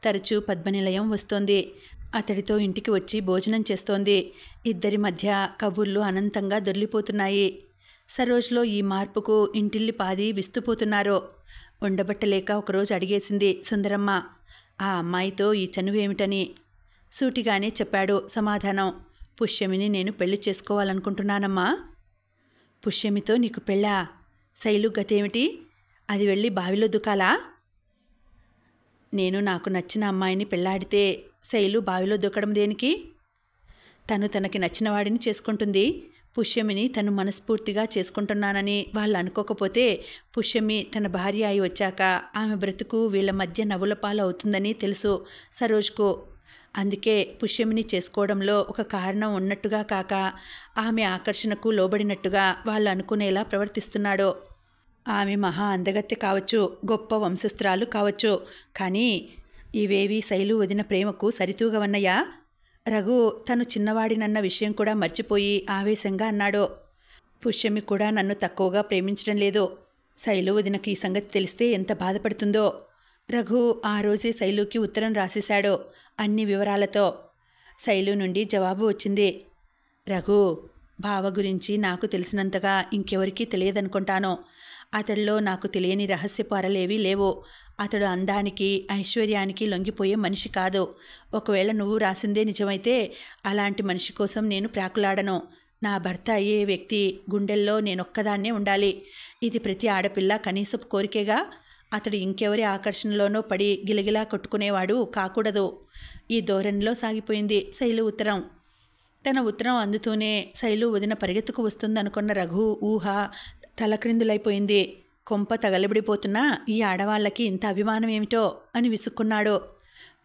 తరచూ పద్మనిలయం వస్తోంది. అతడితో ఇంటికి వచ్చి భోజనం చేస్తోంది. ఇద్దరి మధ్య కబుర్లు అనంతంగా దొర్లిపోతున్నాయి. సరోజ్లో ఈ మార్పుకు ఇంటిల్లిపాది విస్తుపోతున్నారు. ఉండబట్టలేక ఒకరోజు అడిగేసింది సుందరమ్మ. ఆ అమ్మాయితో ఈ చనువేమిటని. సూటిగానే చెప్పాడు సమాధానం. పుష్యమిని నేను పెళ్లి చేసుకోవాలనుకుంటున్నానమ్మా. పుష్యమితో నీకు పెళ్ళా? శైలు గతేమిటి? అది వెళ్ళి బావిలో దుకాలా? నేను నాకు నచ్చిన అమ్మాయిని పెళ్లాడితే శైలు బావిలో దూకడం దేనికి? తను తనకి నచ్చిన వాడిని చేసుకుంటుంది. పుష్యమిని తను మనస్ఫూర్తిగా చేసుకుంటున్నానని వాళ్ళు అనుకోకపోతే పుష్యమి తన భార్య అయి వచ్చాక ఆమె బ్రతుకు వీళ్ళ మధ్య నవ్వుల పాలు అవుతుందని తెలుసు సరోజ్కు. అందుకే పుష్యమిని చేసుకోవడంలో ఒక కారణం ఉన్నట్టుగా కాక ఆమె ఆకర్షణకు లోబడినట్టుగా వాళ్ళు అనుకునేలా ప్రవర్తిస్తున్నాడు. ఆమె మహా అందగత్తె కావచ్చు, గొప్ప వంశస్థురాలు కావచ్చు. కానీ ఇవేవి శైలు వదిన ప్రేమకు సరితూగవన్నయ్యా. రఘు తను చిన్నవాడినన్న విషయం కూడా మర్చిపోయి ఆవేశంగా అన్నాడు. పుష్యమి కూడా నన్ను తక్కువగా ప్రేమించడం లేదు. శైలు వదినకి ఈ సంగతి తెలిస్తే ఎంత బాధపడుతుందో. రఘు ఆ రోజే శైలుకి ఉత్తరం రాసేశాడు అన్ని వివరాలతో. శైలు నుండి జవాబు వచ్చింది. రఘు, బావ గురించి నాకు తెలిసినంతగా ఇంకెవరికీ తెలియదనుకుంటాను. అతడిలో నాకు తెలియని రహస్యపు అరలేవీ లేవు. అతడు అందానికి ఐశ్వర్యానికి లొంగిపోయే మనిషి కాదు. ఒకవేళ నువ్వు రాసిందే నిజమైతే అలాంటి మనిషి కోసం నేను ప్రాకులాడను. నా భర్త అయ్యే వ్యక్తి గుండెల్లో నేనొక్కదాన్నే ఉండాలి. ఇది ప్రతి ఆడపిల్ల కనీసపు కోరికేగా. అతడు ఇంకెవరి ఆకర్షణలోనో పడి గిలగిలా కొట్టుకునేవాడు కాకూడదు. ఈ ధోరణిలో సాగిపోయింది శైలు ఉత్తరం. తన ఉత్తరం అందుతూనే శైలు వదిన పరిగెత్తుకు వస్తుందనుకున్న రఘు ఊహ తలక్రిందులైపోయింది. కొంప తగలబడిపోతున్నా ఈ ఆడవాళ్ళకి ఇంత అభిమానం ఏమిటో అని విసుక్కున్నాడు.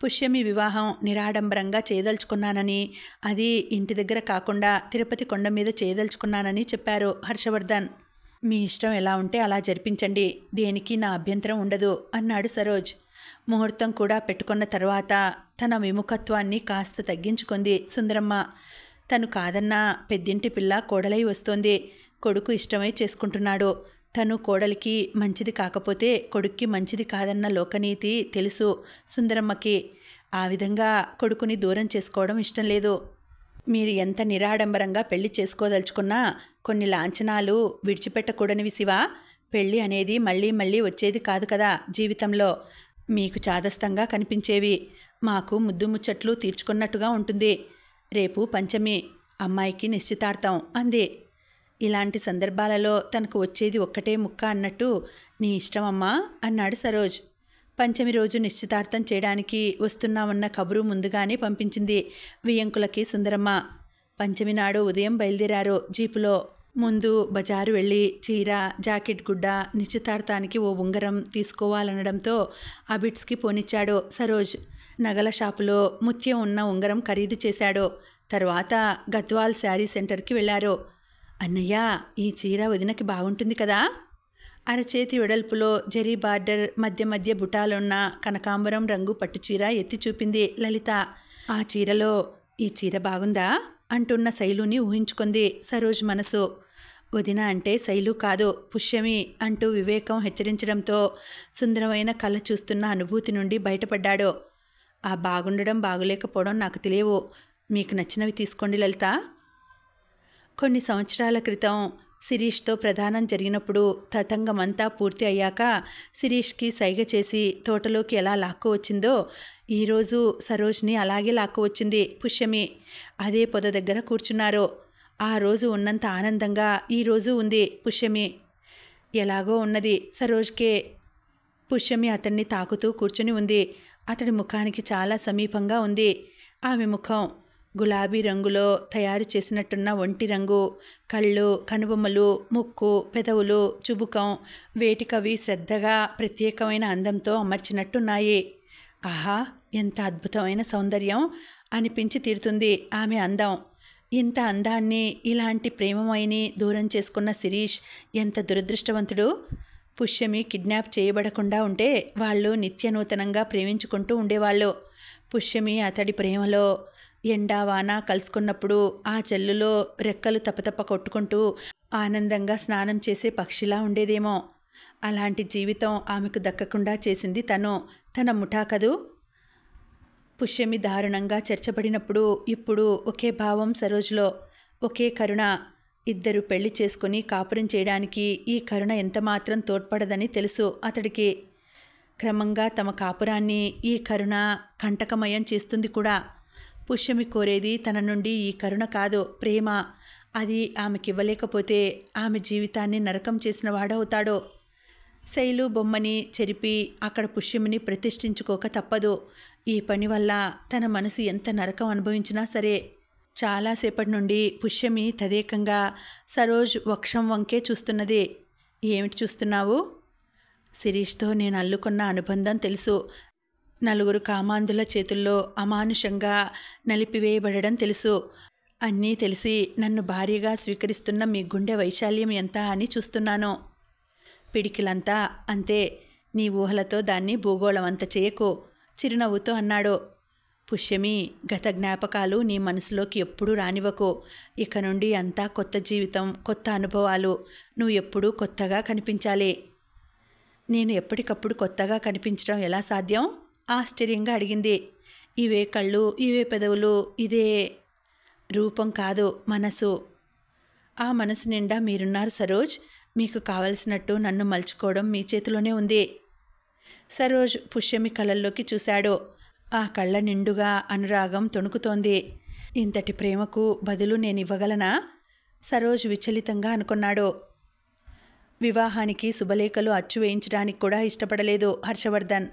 పుష్యమి వివాహం నిరాడంబరంగా చేయదలుచుకున్నానని, అది ఇంటి దగ్గర కాకుండా తిరుపతి కొండ మీద చేయదలుచుకున్నానని చెప్పారు హర్షవర్ధన్. మీ ఇష్టం ఎలా ఉంటే అలా జరిపించండి, దేనికి నా అభ్యంతరం ఉండదు అన్నాడు సరోజ్. ముహూర్తం కూడా పెట్టుకున్న తర్వాత తన విముఖత్వాన్ని కాస్త తగ్గించుకుంది సుందరమ్మ. తను కాదన్నా పెద్దింటి పిల్ల కోడలై వస్తోంది. కొడుకు ఇష్టమై చేసుకుంటున్నాడు. తను కోడలికి మంచిది కాకపోతే కొడుక్కి మంచిది కాదన్న లోకనీతి తెలుసు సుందరమ్మకి. ఆ విధంగా కొడుకుని దూరం చేసుకోవడం ఇష్టం లేదు. మీరు ఎంత నిరాడంబరంగా పెళ్లి చేసుకోదలుచుకున్నా కొన్ని లాంఛనాలు విడిచిపెట్టకూడనివి శివా. పెళ్ళి అనేది మళ్ళీ మళ్ళీ వచ్చేది కాదు కదా జీవితంలో. మీకు చాదస్తంగా కనిపించేవి, మాకు ముద్దు ముచ్చట్లు తీర్చుకున్నట్టుగా ఉంటుంది. రేపు పంచమి, అమ్మాయికి నిశ్చితార్థం అంది. ఇలాంటి సందర్భాలలో తనకు వచ్చేది ఒక్కటే ముక్క అన్నట్టు నీ ఇష్టమమ్మా అన్నాడు సరోజ్. పంచమి రోజు నిశ్చితార్థం చేయడానికి వస్తున్నామన్న కబురు ముందుగానే పంపించింది వియ్యంకులకి సుందరమ్మ. పంచమి నాడు ఉదయం బయలుదేరారు జీపులో. ముందు బజారు వెళ్ళి చీర, జాకెట్ గుడ్డ, నిశ్చితార్థానికి ఓ ఉంగరం తీసుకోవాలనడంతో అబిట్స్కి పోనిచ్చాడు సరోజ్. నగల షాపులో ముత్యం ఉన్న ఉంగరం ఖరీదు చేశాడు. తర్వాత గద్వాల్ శారీ సెంటర్కి వెళ్ళారు. అన్నయ్య, ఈ చీర వదినకి బాగుంటుంది కదా? అరచేతి వెడల్పులో జరీ బార్డర్, మధ్య మధ్య బుటాలున్న కనకాంబరం రంగు పట్టుచీర ఎత్తి చూపింది లలిత. ఆ చీరలో ఈ చీర బాగుందా అంటున్న శైలుని ఊహించుకుంది సరోజ్ మనసు. వదిన అంటే శైలు కాదు పుష్యమి అంటూ వివేకం హెచ్చరించడంతో సుందరమైన కళ్ళ చూస్తున్న అనుభూతి నుండి బయటపడ్డాడు. ఆ బాగుండడం బాగులేకపోవడం నాకు తెలియవు. మీకు నచ్చినవి తీసుకోండి లలిత. కొన్ని సంవత్సరాల క్రితం శిరీష్తో ప్రదానం జరిగినప్పుడు తతంగమంతా పూర్తి అయ్యాక శిరీష్కి సైగ చేసి తోటలోకి ఎలా లాక్కు వచ్చిందో ఈరోజు సరోజ్ని అలాగే లాక్కు వచ్చింది పుష్యమి. అదే పొద దగ్గర కూర్చున్నారు. ఆ రోజు ఉన్నంత ఆనందంగా ఈరోజు ఉంది పుష్యమి. ఎలాగో ఉన్నది సరోజ్కే. పుష్యమి అతన్ని తాకుతూ కూర్చుని ఉంది. అతడి ముఖానికి చాలా సమీపంగా ఉంది. ఆమె ముఖం గులాబీ రంగులో తయారు చేసినట్టున్న ఒంటి రంగు, కళ్ళు, కనుబొమ్మలు, ముక్కు, పెదవులు, చుబుకం వేటికవి శ్రద్ధగా ప్రత్యేకమైన అందంతో అమర్చినట్టున్నాయి. ఆహా, ఎంత అద్భుతమైన సౌందర్యం అనిపించి తీరుతుంది ఆమె అందం. ఇంత అందాన్ని, ఇలాంటి ప్రేమమయిని దూరం చేసుకున్న శిరీష్ ఎంత దురదృష్టవంతుడు. పుష్యమి కిడ్నాప్ చేయబడకుండా ఉంటే వాళ్ళు నిత్యనూతనంగా ప్రేమించుకుంటూ ఉండేవాళ్ళు. పుష్యమి అతడి ప్రేమలో ఎండావాన కలుసుకున్నప్పుడు ఆ చెల్లులో రెక్కలు తపతప కొట్టుకుంటూ ఆనందంగా స్నానం చేసే పక్షిలా ఉండేదేమో. అలాంటి జీవితం ఆమెకు దక్కకుండా చేసింది తన ముఠా కదూ. పుష్యమి దారుణంగా చర్చబడినప్పుడు ఇప్పుడు ఒకే భావం సరోజ్లో, ఒకే కరుణ. ఇద్దరు పెళ్లి చేసుకుని కాపురం చేయడానికి ఈ కరుణ ఎంతమాత్రం తోడ్పడదని తెలుసు అతడికి. క్రమంగా తమ కాపురాన్ని ఈ కరుణ కంటకమయం చేస్తుంది కూడా. పుష్యమి కోరేది తన నుండి ఈ కరుణ కాదు, ప్రేమ. అది ఆమెకివ్వలేకపోతే ఆమె జీవితాన్ని నరకం చేసిన వాడవుతాడు. శైలు బొమ్మని చెరిపి అక్కడ పుష్యమిని ప్రతిష్ఠించుకోక తప్పదు. ఈ పని వల్ల తన మనసు ఎంత నరకం అనుభవించినా సరే. చాలాసేపటి నుండి పుష్యమి తదేకంగా సరోజ్ వక్షం వంకే చూస్తున్నది. ఏమిటి చూస్తున్నావు? శిరీష్తో నేను అల్లుకున్న అనుబంధం తెలుసు. నలుగురు కామాంధుల చేతుల్లో అమానుషంగా నలిపివేయబడడం తెలుసు. అన్నీ తెలిసి నన్ను భార్యగా స్వీకరిస్తున్న మీ గుండె వైశాల్యం ఎంత అని చూస్తున్నాను. పిడికిలంతా అంతే. నీ ఊహలతో దాన్ని భూగోళం అంత చేయకు, చిరునవ్వుతో అన్నాడు. పుష్యమి, గత జ్ఞాపకాలు నీ మనసులోకి ఎప్పుడూ రానివ్వకు. ఇక నుండి అంతా కొత్త జీవితం, కొత్త అనుభవాలు. నువ్వు ఎప్పుడూ కొత్తగా కనిపించాలి. నేను ఎప్పటికప్పుడు కొత్తగా కనిపించడం ఎలా సాధ్యం? ఆశ్చర్యంగా అడిగింది. ఇవే కళ్ళు, ఇవే పెదవులు, ఇదే రూపం కాదు, మనసు. ఆ మనసు నిండా మీరున్నారు సరోజ్. మీకు కావలసినట్టు నన్ను మలుచుకోవడం మీ చేతిలోనే ఉంది. సరోజ్ పుష్యమి కళ్ళల్లోకి చూశాడు. ఆ కళ్ళ నిండుగా అనురాగం తొణుకుతోంది. ఇంతటి ప్రేమకు బదులు నేనివ్వగలనా? సరోజ్ విచలితంగా అనుకున్నాడు. వివాహానికి శుభలేఖలు అచ్చు వేయించడానికి కూడా ఇష్టపడలేదు హర్షవర్ధన్.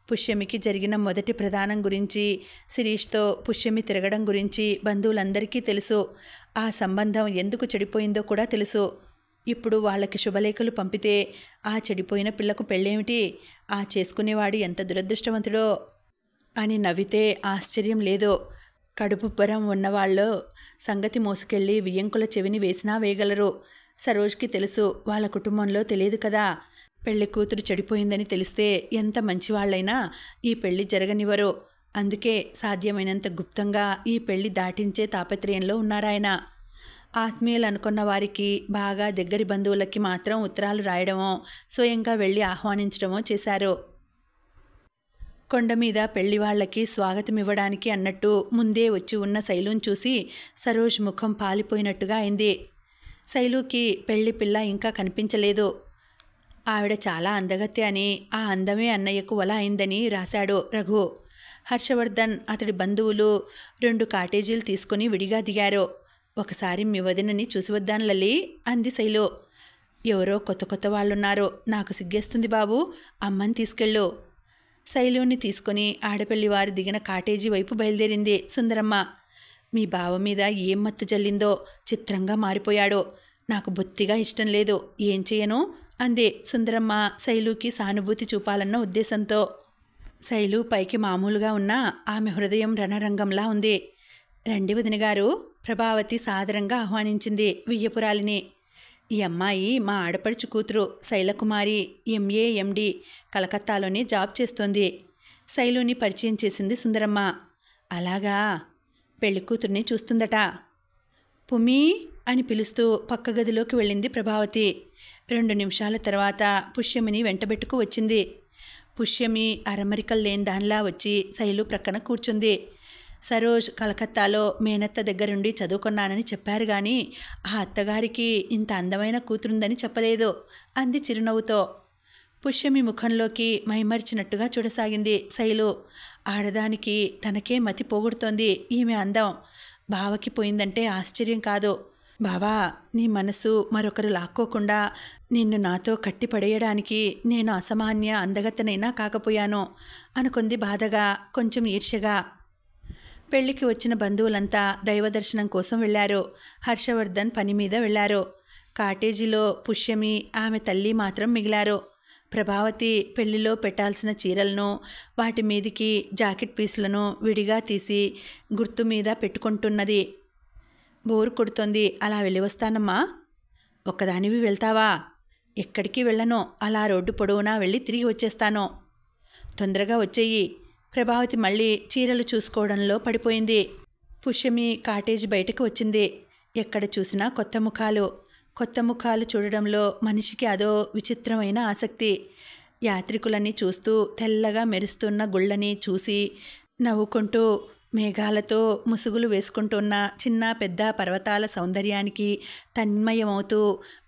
పుష్యమికి జరిగిన మొదటి ప్రదానం గురించి, శిరీష్తో పుష్యమి తిరగడం గురించి బంధువులందరికీ తెలుసు. ఆ సంబంధం ఎందుకు చెడిపోయిందో కూడా తెలుసు. ఇప్పుడు వాళ్ళకి శుభలేఖలు పంపితే ఆ చెడిపోయిన పిల్లకు పెళ్ళేమిటి? ఆ చేసుకునేవాడు ఎంత దురదృష్టవంతుడో అని నవ్వితే ఆశ్చర్యం లేదు. కడుపుబ్బరం ఉన్నవాళ్ళు సంగతి మోసుకెళ్ళి వియ్యంకుల చెవిని వేసినా వేయగలరు. సరోజ్కి తెలుసు, వాళ్ళ కుటుంబంలో తెలియదు కదా. పెళ్లి కూతురు చెడిపోయిందని తెలిస్తే ఎంత మంచివాళ్లైనా ఈ పెళ్లి జరగనివ్వరు. అందుకే సాధ్యమైనంత గుప్తంగా ఈ పెళ్లి దాటించే తాపత్రయంలో ఉన్నారాయన. ఆత్మీయులు అనుకున్న వారికి, బాగా దగ్గరి బంధువులకి మాత్రం ఉత్తరాలు రాయడమో, స్వయంగా వెళ్ళి ఆహ్వానించడమో చేశారు. కొండ మీద పెళ్లి వాళ్లకి స్వాగతం ఇవ్వడానికి అన్నట్టు ముందే వచ్చి ఉన్న శైలుని చూసి సరోజ్ ముఖం పాలిపోయినట్టుగా అయింది. శైలుకి పెళ్లి పిల్ల ఇంకా కనిపించలేదు. ఆవిడ చాలా అందగత్తె అని, ఆ అందమే అన్నయ్యకు వల అయిందని రాశాడు రఘు. హర్షవర్ధన్, అతడి బంధువులు 2 కాటేజీలు తీసుకుని విడిగా దిగారు. ఒకసారి మీ వదినని చూసి వద్దాను లల్లి అంది శైలు. ఎవరో కొత్త వాళ్ళున్నారు, నాకు సిగ్గేస్తుంది బాబు, అమ్మని తీసుకెళ్ళు. శైలుని తీసుకుని ఆడపల్లివారు దిగిన కాటేజీ వైపు బయలుదేరింది సుందరమ్మ. మీ బావ మీద ఏం మత్తు జల్లిందో, చిత్రంగా మారిపోయాడు. నాకు బొత్తిగా ఇష్టం లేదు, ఏం చేయను అంది సుందరమ్మ శైలుకి సానుభూతి చూపాలన్న ఉద్దేశంతో. శైలు పైకి మామూలుగా ఉన్నా ఆమె హృదయం రణరంగంలా ఉంది. రండి వదినగారు, ప్రభావతి సాదరంగా ఆహ్వానించింది వియ్యపురాలిని. ఈ అమ్మాయి మా ఆడపడుచు కూతురు శైలకుమారి, MA MD కలకత్తాలోనే జాబ్ చేస్తోంది. శైలుని పరిచయం చేసింది సుందరమ్మ. అలాగా, పెళ్లి కూతుర్ని చూస్తుందట. పుమి అని పిలుస్తూ పక్క గదిలోకి వెళ్ళింది ప్రభావతి. 2 నిమిషాల తర్వాత పుష్యమిని వెంటబెట్టుకు వచ్చింది. పుష్యమి అరమరికలు లేని దానిలా వచ్చి శైలు ప్రక్కన కూర్చుంది. సరోజ్ కలకత్తాలో మేనత్త దగ్గరుండి చదువుకున్నానని చెప్పారు గాని ఆ అత్తగారికి ఇంత అందమైన కూతురుందని చెప్పలేదు అంది చిరునవ్వుతో. పుష్యమి ముఖంలోకి మైమరిచినట్టుగా చూడసాగింది శైలు. ఆడదానికి తనకే మతి పోగొడుతోంది ఈమె అందం. బావకి పోయిందంటే ఆశ్చర్యం కాదు. బావా, నీ మనసు మరొకరు లాక్కోకుండా నిన్ను నాతో కట్టి పడేయడానికి నేను అసామాన్య అందగత్తనైనా కాకపోయాను అనుకుంది బాధగా, కొంచెం ఈర్ష్యగా. పెళ్లికి వచ్చిన బంధువులంతా దైవదర్శనం కోసం వెళ్లారు. హర్షవర్ధన్ పని మీద వెళ్లారు. కాటేజీలో పుష్యమి, ఆమె తల్లి మాత్రం మిగిలారు. ప్రభావతి పెళ్లిలో పెట్టాల్సిన చీరలను, వాటి మీదికి జాకెట్ పీసులను విడిగా తీసి గుర్తు మీద పెట్టుకుంటున్నది. బోరు కొడుతోంది, అలా వెళ్ళి వస్తానమ్మా. ఒక్కదానివి వెళ్తావా? ఎక్కడికి వెళ్ళను, అలా రోడ్డు పొడవునా వెళ్ళి తిరిగి వచ్చేస్తాను. తొందరగా వచ్చేయి. ప్రభావతి మళ్ళీ చీరలు చూసుకోవడంలో పడిపోయింది. పుష్యమి కాటేజ్ బయటకు వచ్చింది. ఎక్కడ చూసినా కొత్త ముఖాలు. కొత్త ముఖాలు చూడడంలో మనిషికి అదో విచిత్రమైన ఆసక్తి. యాత్రికులని చూస్తూ తెల్లగా మెరుస్తున్న గుళ్ళని చూసి నవ్వుకుంటూ మేఘాలతో ముసుగులు వేసుకుంటున్న చిన్న పెద్ద పర్వతాల సౌందర్యానికి తన్మయమవుతూ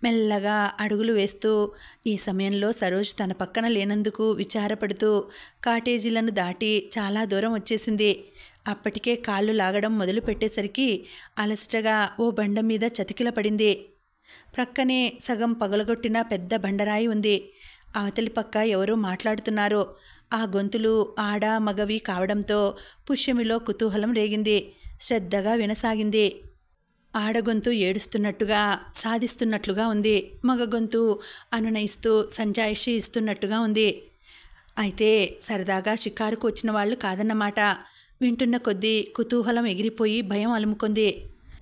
మెల్లగా అడుగులు వేస్తూ, ఈ సమయంలో సరోజ్ తన పక్కన లేనందుకు విచారపడుతూ కాటేజీలను దాటి చాలా దూరం వచ్చేసింది. అప్పటికే కాళ్ళు లాగడం మొదలు పెట్టేసరికి అలసటగా ఓ బండ మీద చతికిల పడింది. ప్రక్కనే సగం పగలగొట్టిన పెద్ద బండరాయి ఉంది. అవతలి పక్క ఎవరో మాట్లాడుతున్నారు. ఆ గొంతులు ఆడ మగవి కావడంతో పుష్యమిలో కుతూహలం రేగింది. శ్రద్ధగా వినసాగింది. ఆడగొంతు ఏడుస్తున్నట్టుగా, సాధిస్తున్నట్లుగా ఉంది. మగ గొంతు అనునయిస్తూ సంజాయిషి ఇస్తున్నట్టుగా ఉంది. అయితే సరదాగా షికారుకు వచ్చిన వాళ్ళు కాదన్నమాట. వింటున్న కొద్దీ కుతూహలం ఎగిరిపోయి భయం అలుముకుంది.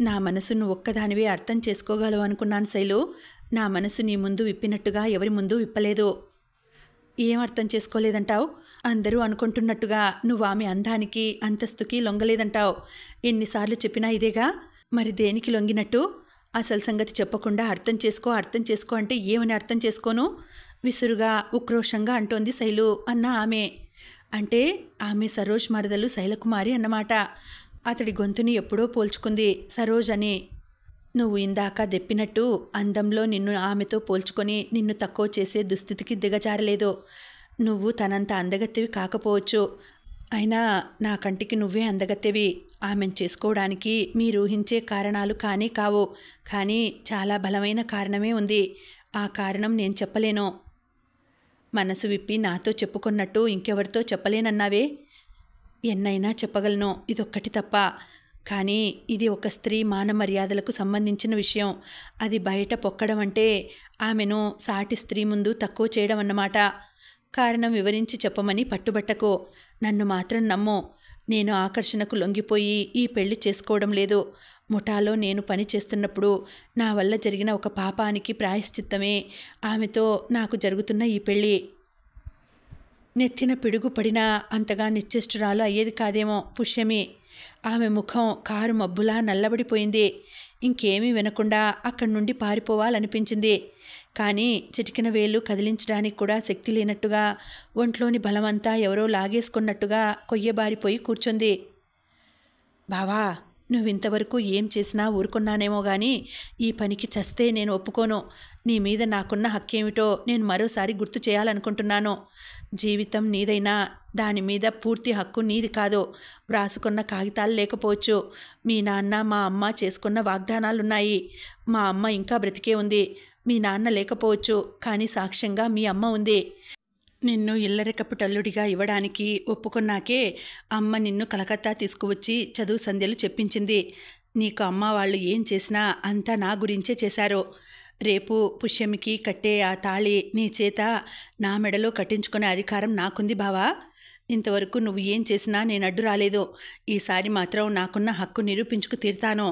నా మనసును ఒక్కదానివే అర్థం చేసుకోగలవు అనుకున్నాను శైలు. నా మనసు నీ ముందు విప్పినట్టుగా ఎవరి ముందు విప్పలేదు. ఏం అర్థం చేసుకోలేదంటావు? అందరూ అనుకుంటున్నట్టుగా నువ్వు ఆమె అందానికి అంతస్తుకి లొంగలేదంటావు. ఎన్నిసార్లు చెప్పినా ఇదేగా. మరి దేనికి లొంగినట్టు? అసలు సంగతి చెప్పకుండా అర్థం చేసుకో అంటే ఏమని అర్థం చేసుకోను? విసురుగా ఉక్రోషంగా అంటోంది శైలు అన్న ఆమె. అంటే ఆమె సరోజ్ మరదలు శైలకుమారి అన్నమాట. అతడి గొంతుని ఎప్పుడో పోల్చుకుంది సరోజ్ అని. నువ్వు ఇందాక దెప్పినట్టు అందంలో నిన్ను ఆమెతో పోల్చుకొని నిన్ను తక్కువ చేసే దుస్థితికి దిగజారలేదు. నువ్వు తనంత అందగత్తెవి కాకపోవచ్చు. అయినా నా కంటికి నువ్వే అందగత్తెవి. ఆమెను చేసుకోవడానికి మీరు ఊహించే కారణాలు కానీ కావు. కానీ చాలా బలమైన కారణమే ఉంది. ఆ కారణం నేను చెప్పలేను. మనసు విప్పి నాతో చెప్పుకున్నట్టు ఇంకెవరితో చెప్పలేనన్నావే. ఎన్నైనా చెప్పగలను, ఇదొక్కటి తప్ప. కానీ ఇది ఒక స్త్రీ మాన మర్యాదలకు సంబంధించిన విషయం. అది బయట పొక్కడం అంటే ఆమెను సాటి స్త్రీ ముందు తక్కువ చేయడం అన్నమాట. కారణం వివరించి చెప్పమని పట్టుబట్టకు. నన్ను మాత్రం నమ్ము. నేను ఆకర్షణకు లొంగిపోయి ఈ పెళ్లి చేసుకోవడం లేదు. ముఠాలో నేను పని చేస్తున్నప్పుడు నా వల్ల జరిగిన ఒక పాపానికి ప్రాయశ్చిత్తమే ఆమెతో నాకు జరుగుతున్న ఈ పెళ్ళి. నెత్తిన పిడుగు పడినా అంతగా నిశ్చేష్టురాలు అయ్యేది కాదేమో పుష్యమి. ఆమె ముఖం కారు మబ్బులా నల్లబడిపోయింది. ఇంకేమీ వినకుండా అక్కడి నుండి పారిపోవాలనిపించింది. కానీ చిటికిన వేలు కదిలించడానికి కూడా శక్తి లేనట్టుగా, ఒంట్లోని బలమంతా ఎవరో లాగేసుకున్నట్టుగా కొయ్యబారిపోయి కూర్చుంది. బావా, నువ్వింతవరకు ఏం చేసినా ఊరుకున్నానేమో గాని ఈ పనికి చస్తే నేను ఒప్పుకోను. నీ మీద నాకున్న హక్కేమిటో నేను మరోసారి గుర్తు చేయాలనుకుంటున్నాను. జీవితం నీదైనా దాని మీద పూర్తి హక్కు నీది కాదు. వ్రాసుకున్న కాగితాలు లేకపోవచ్చు. మీ నాన్న మా అమ్మ చేసుకున్న వాగ్దానాలున్నాయి. మా అమ్మ ఇంకా బ్రతికే ఉంది. మీ నాన్న లేకపోవచ్చు, కానీ సాక్ష్యంగా మీ అమ్మ ఉంది. నిన్ను ఇల్లరికపు టల్లుడిగా ఇవ్వడానికి ఒప్పుకున్నాకే అమ్మ నిన్ను కలకత్తా తీసుకువచ్చి చదువు సంధ్యలు చెప్పించింది. నీకు అమ్మ వాళ్ళు ఏం చేసినా అంతా నా గురించే చేశారు. రేపు పుష్యమికి కట్టే ఆ తాళి నీ చేత నా మెడలో కట్టించుకునే అధికారం నాకుంది బావా. ఇంతవరకు నువ్వు ఏం చేసినా నేను అడ్డు రాలేదు. ఈసారి మాత్రం నాకున్న హక్కు నిరూపించుకు తీరుతాను.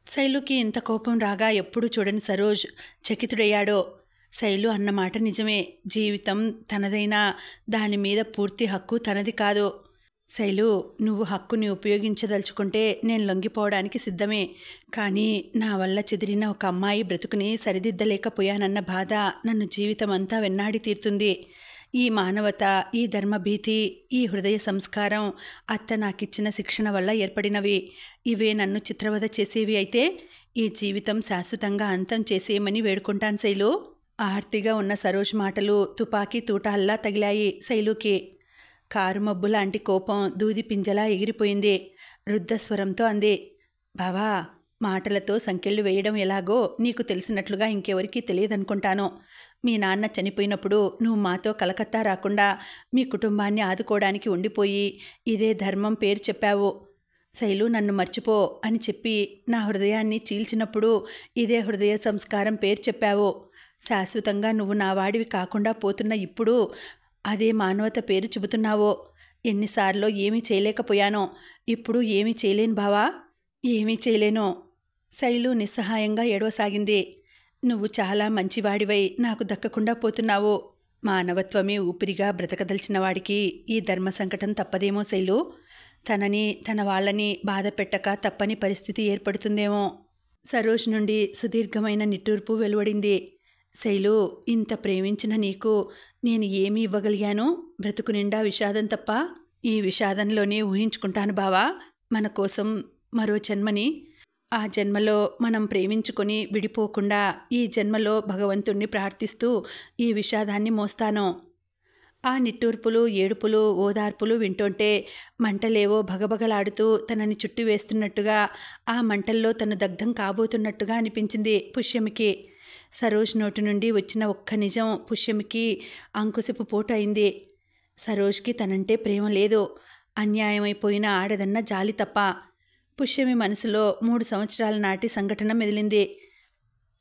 శైలుకి ఇంత కోపం రాగా ఎప్పుడూ చూడని సరోజ్ చకితుడయ్యాడో. శైలు అన్నమాట నిజమే. జీవితం తనదైనా దాని మీద పూర్తి హక్కు తనది కాదు. శైలు, నువ్వు హక్కుని ఉపయోగించదలుచుకుంటే నేను లొంగిపోవడానికి సిద్ధమే. కానీ నా వల్ల చెదిరిన ఒక అమ్మాయి బ్రతుకుని సరిదిద్దలేకపోయానన్న బాధ నన్ను జీవితం అంతా వెన్నాడి తీరుతుంది. ఈ మానవత, ఈ ధర్మభీతి, ఈ హృదయ సంస్కారం అత్త నాకిచ్చిన శిక్షణ వల్ల ఏర్పడినవి. ఇవే నన్ను చిత్రవద చేసేవి అయితే ఈ జీవితం శాశ్వతంగా అంతం చేసేయమని వేడుకుంటాను శైలు. ఆర్తిగా ఉన్న సరోజ్ మాటలు తుపాకీ తూటాల్లా తగిలాయి శైలుకి. కారు మబ్బు లాంటి కోపం దూది పింజలా ఎగిరిపోయింది. రుద్ధస్వరంతో అంది, బావా, మాటలతో సంకెళ్ళు వేయడం ఎలాగో నీకు తెలిసినట్లుగా ఇంకెవరికీ తెలియదనుకుంటాను. మీ నాన్న చనిపోయినప్పుడు నువ్వు మాతో కలకత్తా రాకుండా మీ కుటుంబాన్ని ఆదుకోవడానికి ఉండిపోయి ఇదే ధర్మం పేరు చెప్పావు. శైలు, నన్ను మర్చిపో అని చెప్పి నా హృదయాన్ని చీల్చినప్పుడు ఇదే హృదయ సంస్కారం పేరు చెప్పావు. శాశ్వతంగా నువ్వు నా వాడివి కాకుండా పోతున్న ఇప్పుడు అదే మానవత పేరు చెబుతున్నావో. ఎన్నిసార్లు ఏమీ చేయలేకపోయానో, ఇప్పుడు ఏమీ చేయలేను బావా, ఏమీ చేయలేను. శైలు నిస్సహాయంగా ఏడవసాగింది. నువ్వు చాలా మంచివాడివై నాకు దక్కకుండా పోతున్నావు. మానవత్వమే ఊపిరిగా బ్రతకదలిచిన వాడికి ఈ ధర్మ సంకటం తప్పదేమో శైలు. తనని తన వాళ్ళని బాధ పెట్టక తప్పని పరిస్థితి ఏర్పడుతుందేమో. సరోజ్ నుండి సుదీర్ఘమైన నిట్టూర్పు వెలువడింది. శైలు, ఇంత ప్రేమించిన నీకు నేను ఏమి ఇవ్వగలిగాను? బ్రతుకు నిండా విషాదం తప్ప. ఈ విషాదంలోనే ఊహించుకుంటాను బావా మన కోసం మరో జన్మని. ఆ జన్మలో మనం ప్రేమించుకొని విడిపోకుండా ఈ జన్మలో భగవంతుణ్ణి ప్రార్థిస్తూ ఈ విషాదాన్ని మోస్తాను. ఆ నిట్టూర్పులు, ఏడుపులు, ఓదార్పులు వింటుంటే మంటలేవో భగభగలాడుతూ తనని చుట్టి వేస్తున్నట్టుగా, ఆ మంటల్లో తను దగ్ధం కాబోతున్నట్టుగా అనిపించింది పుష్యమికి. సరోజ్ నోటి నుండి వచ్చిన ఒక్క నిజం పుష్యమికి అంకుశపు పోటు అయింది. సరోజ్కి తనంటే ప్రేమ లేదు, అన్యాయమైపోయిన ఆడదన్న జాలి తప్ప. పుష్యమి మనసులో 3 సంవత్సరాల నాటి సంఘటన మెదిలింది.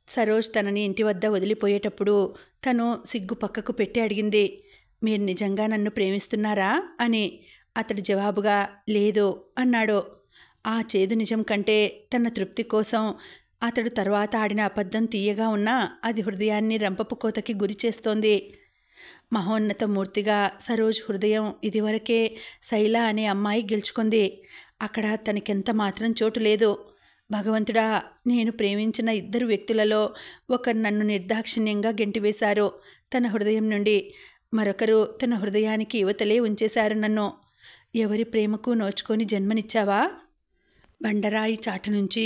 సరోజ్ తనని ఇంటి వద్ద వదిలిపోయేటప్పుడు తను సిగ్గు పక్కకు పెట్టి అడిగింది, మీరు నిజంగా నన్ను ప్రేమిస్తున్నారా అని. అతడి జవాబుగా లేదు అన్నాడు. ఆ చేదు నిజం కంటే తన తృప్తి కోసం అతడు తర్వాత ఆడిన అబద్ధం తీయగా ఉన్నా అది హృదయాన్ని రంపపు కోతకి గురి చేస్తోంది. మహోన్నత మూర్తిగా సరోజ్ హృదయం ఇదివరకే శైల అనే అమ్మాయి గెలుచుకుంది. అక్కడ తనకెంత మాత్రం చోటు లేదు. భగవంతుడా, నేను ప్రేమించిన 2 వ్యక్తులలో ఒకరు నన్ను నిర్దాక్షిణ్యంగా గెంటివేశారు తన హృదయం నుండి. మరొకరు తన హృదయానికి యువతలే ఉంచేశారు నన్ను. ఎవరి ప్రేమకు నోచుకొని జన్మనిచ్చావా? బండరాయి చాటు నుంచి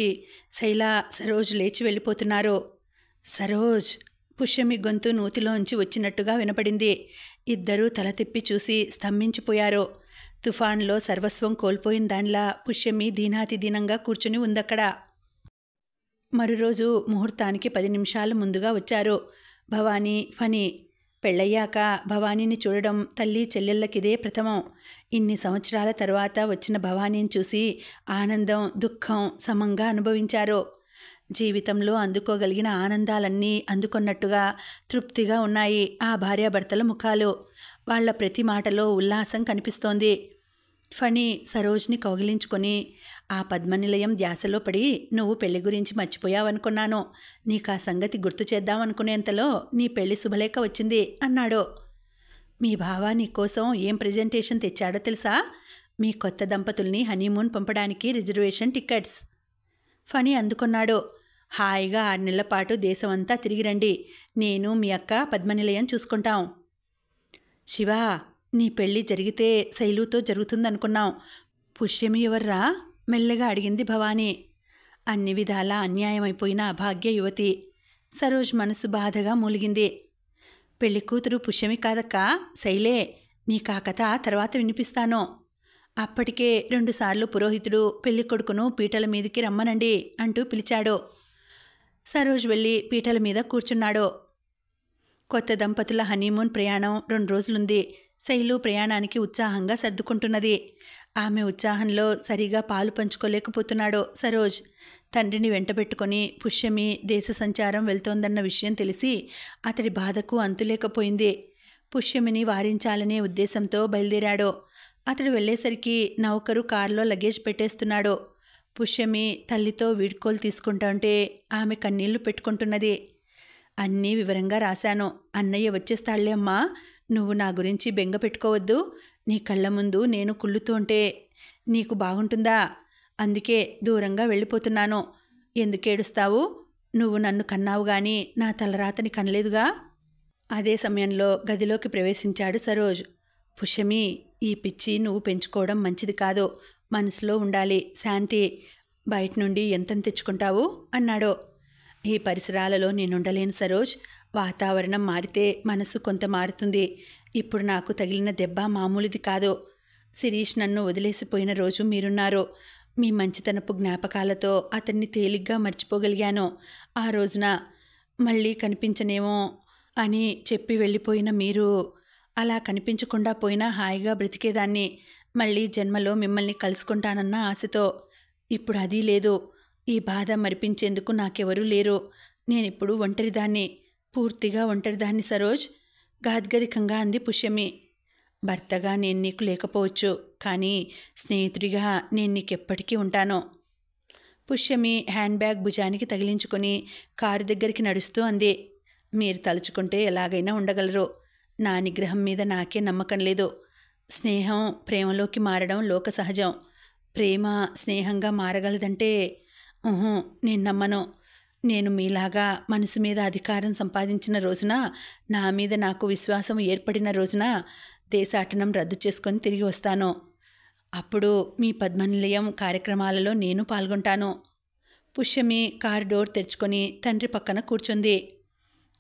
శైల, సరోజ్ లేచి వెళ్ళిపోతున్నారు. సరోజ్! పుష్యమి గొంతు నూతిలోంచి వచ్చినట్టుగా వినపడింది. ఇద్దరూ తల తిప్పి చూసి స్తంభించిపోయారు. తుఫాన్లో సర్వస్వం కోల్పోయిన దానిలా పుష్యమి దీనాతిదీనంగా కూర్చుని ఉందక్కడ. మరురోజు ముహూర్తానికి 10 నిమిషాలు ముందుగా వచ్చారు భవానీ, ఫణి. పెళ్ళయ్యాక భవానీని చూడడం తల్లి చెల్లెళ్ళకిదే ప్రథమం. ఇన్ని సంవత్సరాల తర్వాత వచ్చిన భవానీని చూసి ఆనందం, దుఃఖం సమంగా అనుభవించారు. జీవితంలో అందుకోగలిగిన ఆనందాలన్నీ అందుకున్నట్టుగా తృప్తిగా ఉన్నాయి ఆ భార్యాభర్తల ముఖాలు. వాళ్ల ప్రతి మాటలో ఉల్లాసం కనిపిస్తోంది. ఫణి సరోజ్ని కౌగిలించుకొని, ఆ పద్మనిలయం ధ్యాసలో పడి నువ్వు పెళ్లి గురించి మర్చిపోయావనుకున్నాను. నీకు ఆ సంగతి గుర్తు చేద్దామనుకునేంతలో నీ పెళ్లి శుభలేఖ వచ్చింది అన్నాడు. మీ బావ నీకోసం ఏం ప్రజెంటేషన్ తెచ్చాడో తెలుసా? మీ కొత్త దంపతుల్ని హనీమూన్ పంపడానికి రిజర్వేషన్ టికెట్స్. ఫణి అందుకున్నాడు. హాయిగా 6 నెలల పాటు దేశమంతా తిరిగిరండి. నేను మీ అక్క పద్మనిలయం చూసుకుంటాం. శివా, నీ పెళ్ళి జరిగితే శైలుతో జరుగుతుందనుకున్నాం. పుష్యమి ఎవర్రా? మెల్లగా అడిగింది భవానీ. అన్ని విధాలా అన్యాయమైపోయిన అభాగ్య యువతి. సరోజ్ మనసు బాధగా మూలిగింది. పెళ్లి కూతురు పుష్యమి కాదక్కా, శైలే. నీకా కథ తర్వాత వినిపిస్తాను. అప్పటికే 2 సార్లు పురోహితుడు పెళ్లి కొడుకును పీటల మీదికి రమ్మనండి అంటూ పిలిచాడు. సరోజ్ వెళ్ళి పీటల మీద కూర్చున్నాడు. కొత్త దంపతుల హనీమూన్ ప్రయాణం 2 రోజులుంది. శైలు ప్రయాణానికి ఉత్సాహంగా సర్దుకుంటున్నది. ఆమె ఉత్సాహంలో సరిగా పాలు పంచుకోలేకపోతున్నాడు సరోజ్. తండ్రిని వెంటబెట్టుకొని పుష్యమి దేశ సంచారం వెళ్తోందన్న విషయం తెలిసి అతడి బాధకు అంతులేకపోయింది. పుష్యమిని వారించాలనే ఉద్దేశంతో బయలుదేరాడు. అతడు వెళ్ళేసరికి నౌకరు కారులో లగేజ్ పెట్టేస్తున్నాడు. పుష్యమి తల్లితో వీడ్కోలు తీసుకుంటుంటే ఆమె కన్నీళ్లు పెట్టుకుంటున్నది. అన్నీ వివరంగా రాశాను. అన్నయ్య వచ్చేస్తాళ్లే అమ్మా. నువ్వు నా గురించి బెంగ పెట్టుకోవద్దు. నీ కళ్ళ ముందు నేను కుళ్ళుతుంటే నీకు బాగుంటుందా? అందుకే దూరంగా వెళ్ళిపోతున్నాను. ఎందుకేడుస్తావు? నువ్వు నన్ను కన్నావు గాని నా తలరాతని కనలేదుగా. అదే సమయంలో గదిలోకి ప్రవేశించాడు సరోజ్. పుష్యమి, ఈ పిచ్చి నువ్వు పెంచుకోవడం మంచిది కాదు. మనసులో ఉండాలి శాంతి. బయట నుండి ఎంతని తెచ్చుకుంటావు అన్నాడు. ఈ పరిసరాలలో నేనుండలేను సరోజ్. వాతావరణం మారితే మనసు కొంత మారుతుంది. ఇప్పుడు నాకు తగిలిన దెబ్బ మామూలుది కాదు. శిరీష్ నన్ను వదిలేసిపోయిన రోజు మీరున్నారు. మీ మంచితనపు జ్ఞాపకాలతో అతన్ని తేలిగ్గా మర్చిపోగలిగాను. ఆ రోజున మళ్ళీ కనిపించనేమో అని చెప్పి వెళ్ళిపోయిన మీరు అలా కనిపించకుండా పోయినా హాయిగా బ్రతికేదాన్ని. మళ్ళీ జన్మలో మిమ్మల్ని కలుసుకుంటానన్న ఆశతో. ఇప్పుడు అది లేదు. ఈ బాధ మరిపించేందుకు నాకెవరూ లేరు. నేనిప్పుడు ఒంటరిదాన్ని, పూర్తిగా ఒంటరిదాన్ని సరోజ్, గాద్గదికంగా అంది పుష్యమి. భర్తగా నేను నీకు లేకపోవచ్చు, కానీ స్నేహితుడిగా నేను నీకెప్పటికీ ఉంటాను. పుష్యమి హ్యాండ్ బ్యాగ్ భుజానికి తగిలించుకొని కారు దగ్గరికి నడుస్తూ అంది. మీరు తలుచుకుంటే ఎలాగైనా ఉండగలరు. నా నిగ్రహం మీద నాకే నమ్మకం లేదు. స్నేహం ప్రేమలోకి మారడం లోక సహజం. ప్రేమ స్నేహంగా మారగలదంటే నేను నమ్మను. నేను మీలాగా మనసు మీద అధికారం సంపాదించిన రోజున, నా మీద నాకు విశ్వాసం ఏర్పడిన రోజున దేశాటనం రద్దు చేసుకొని తిరిగి వస్తాను. అప్పుడు మీ పద్మనిలయం కార్యక్రమాలలో నేను పాల్గొంటాను. పుష్యమి కారు డోర్ తెరుచుకొని తండ్రి పక్కన కూర్చుంది.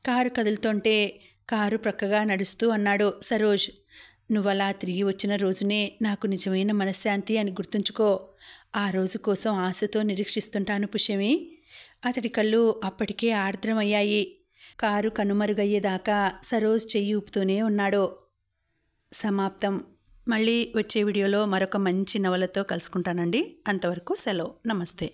కారు కదులుతుంటే కారు ప్రక్కగా నడుస్తూ అన్నాడు సరోజ్. నువ్వలా తిరిగి వచ్చిన రోజునే నాకు నిజమైన మనశ్శాంతి అని గుర్తుంచుకో. ఆ రోజు కోసం ఆశతో నిరీక్షిస్తుంటాను పుష్యమి. అతడి కళ్ళు అప్పటికే ఆర్ద్రమయ్యాయి. కారు కనుమరుగయ్యేదాకా సరోజ్ చెయ్యి ఊపుతూనే ఉన్నాడు. సమాప్తం. మళ్ళీ వచ్చే వీడియోలో మరొక మంచి నవలతో కలుసుకుంటానండి. అంతవరకు సెలవు. నమస్తే.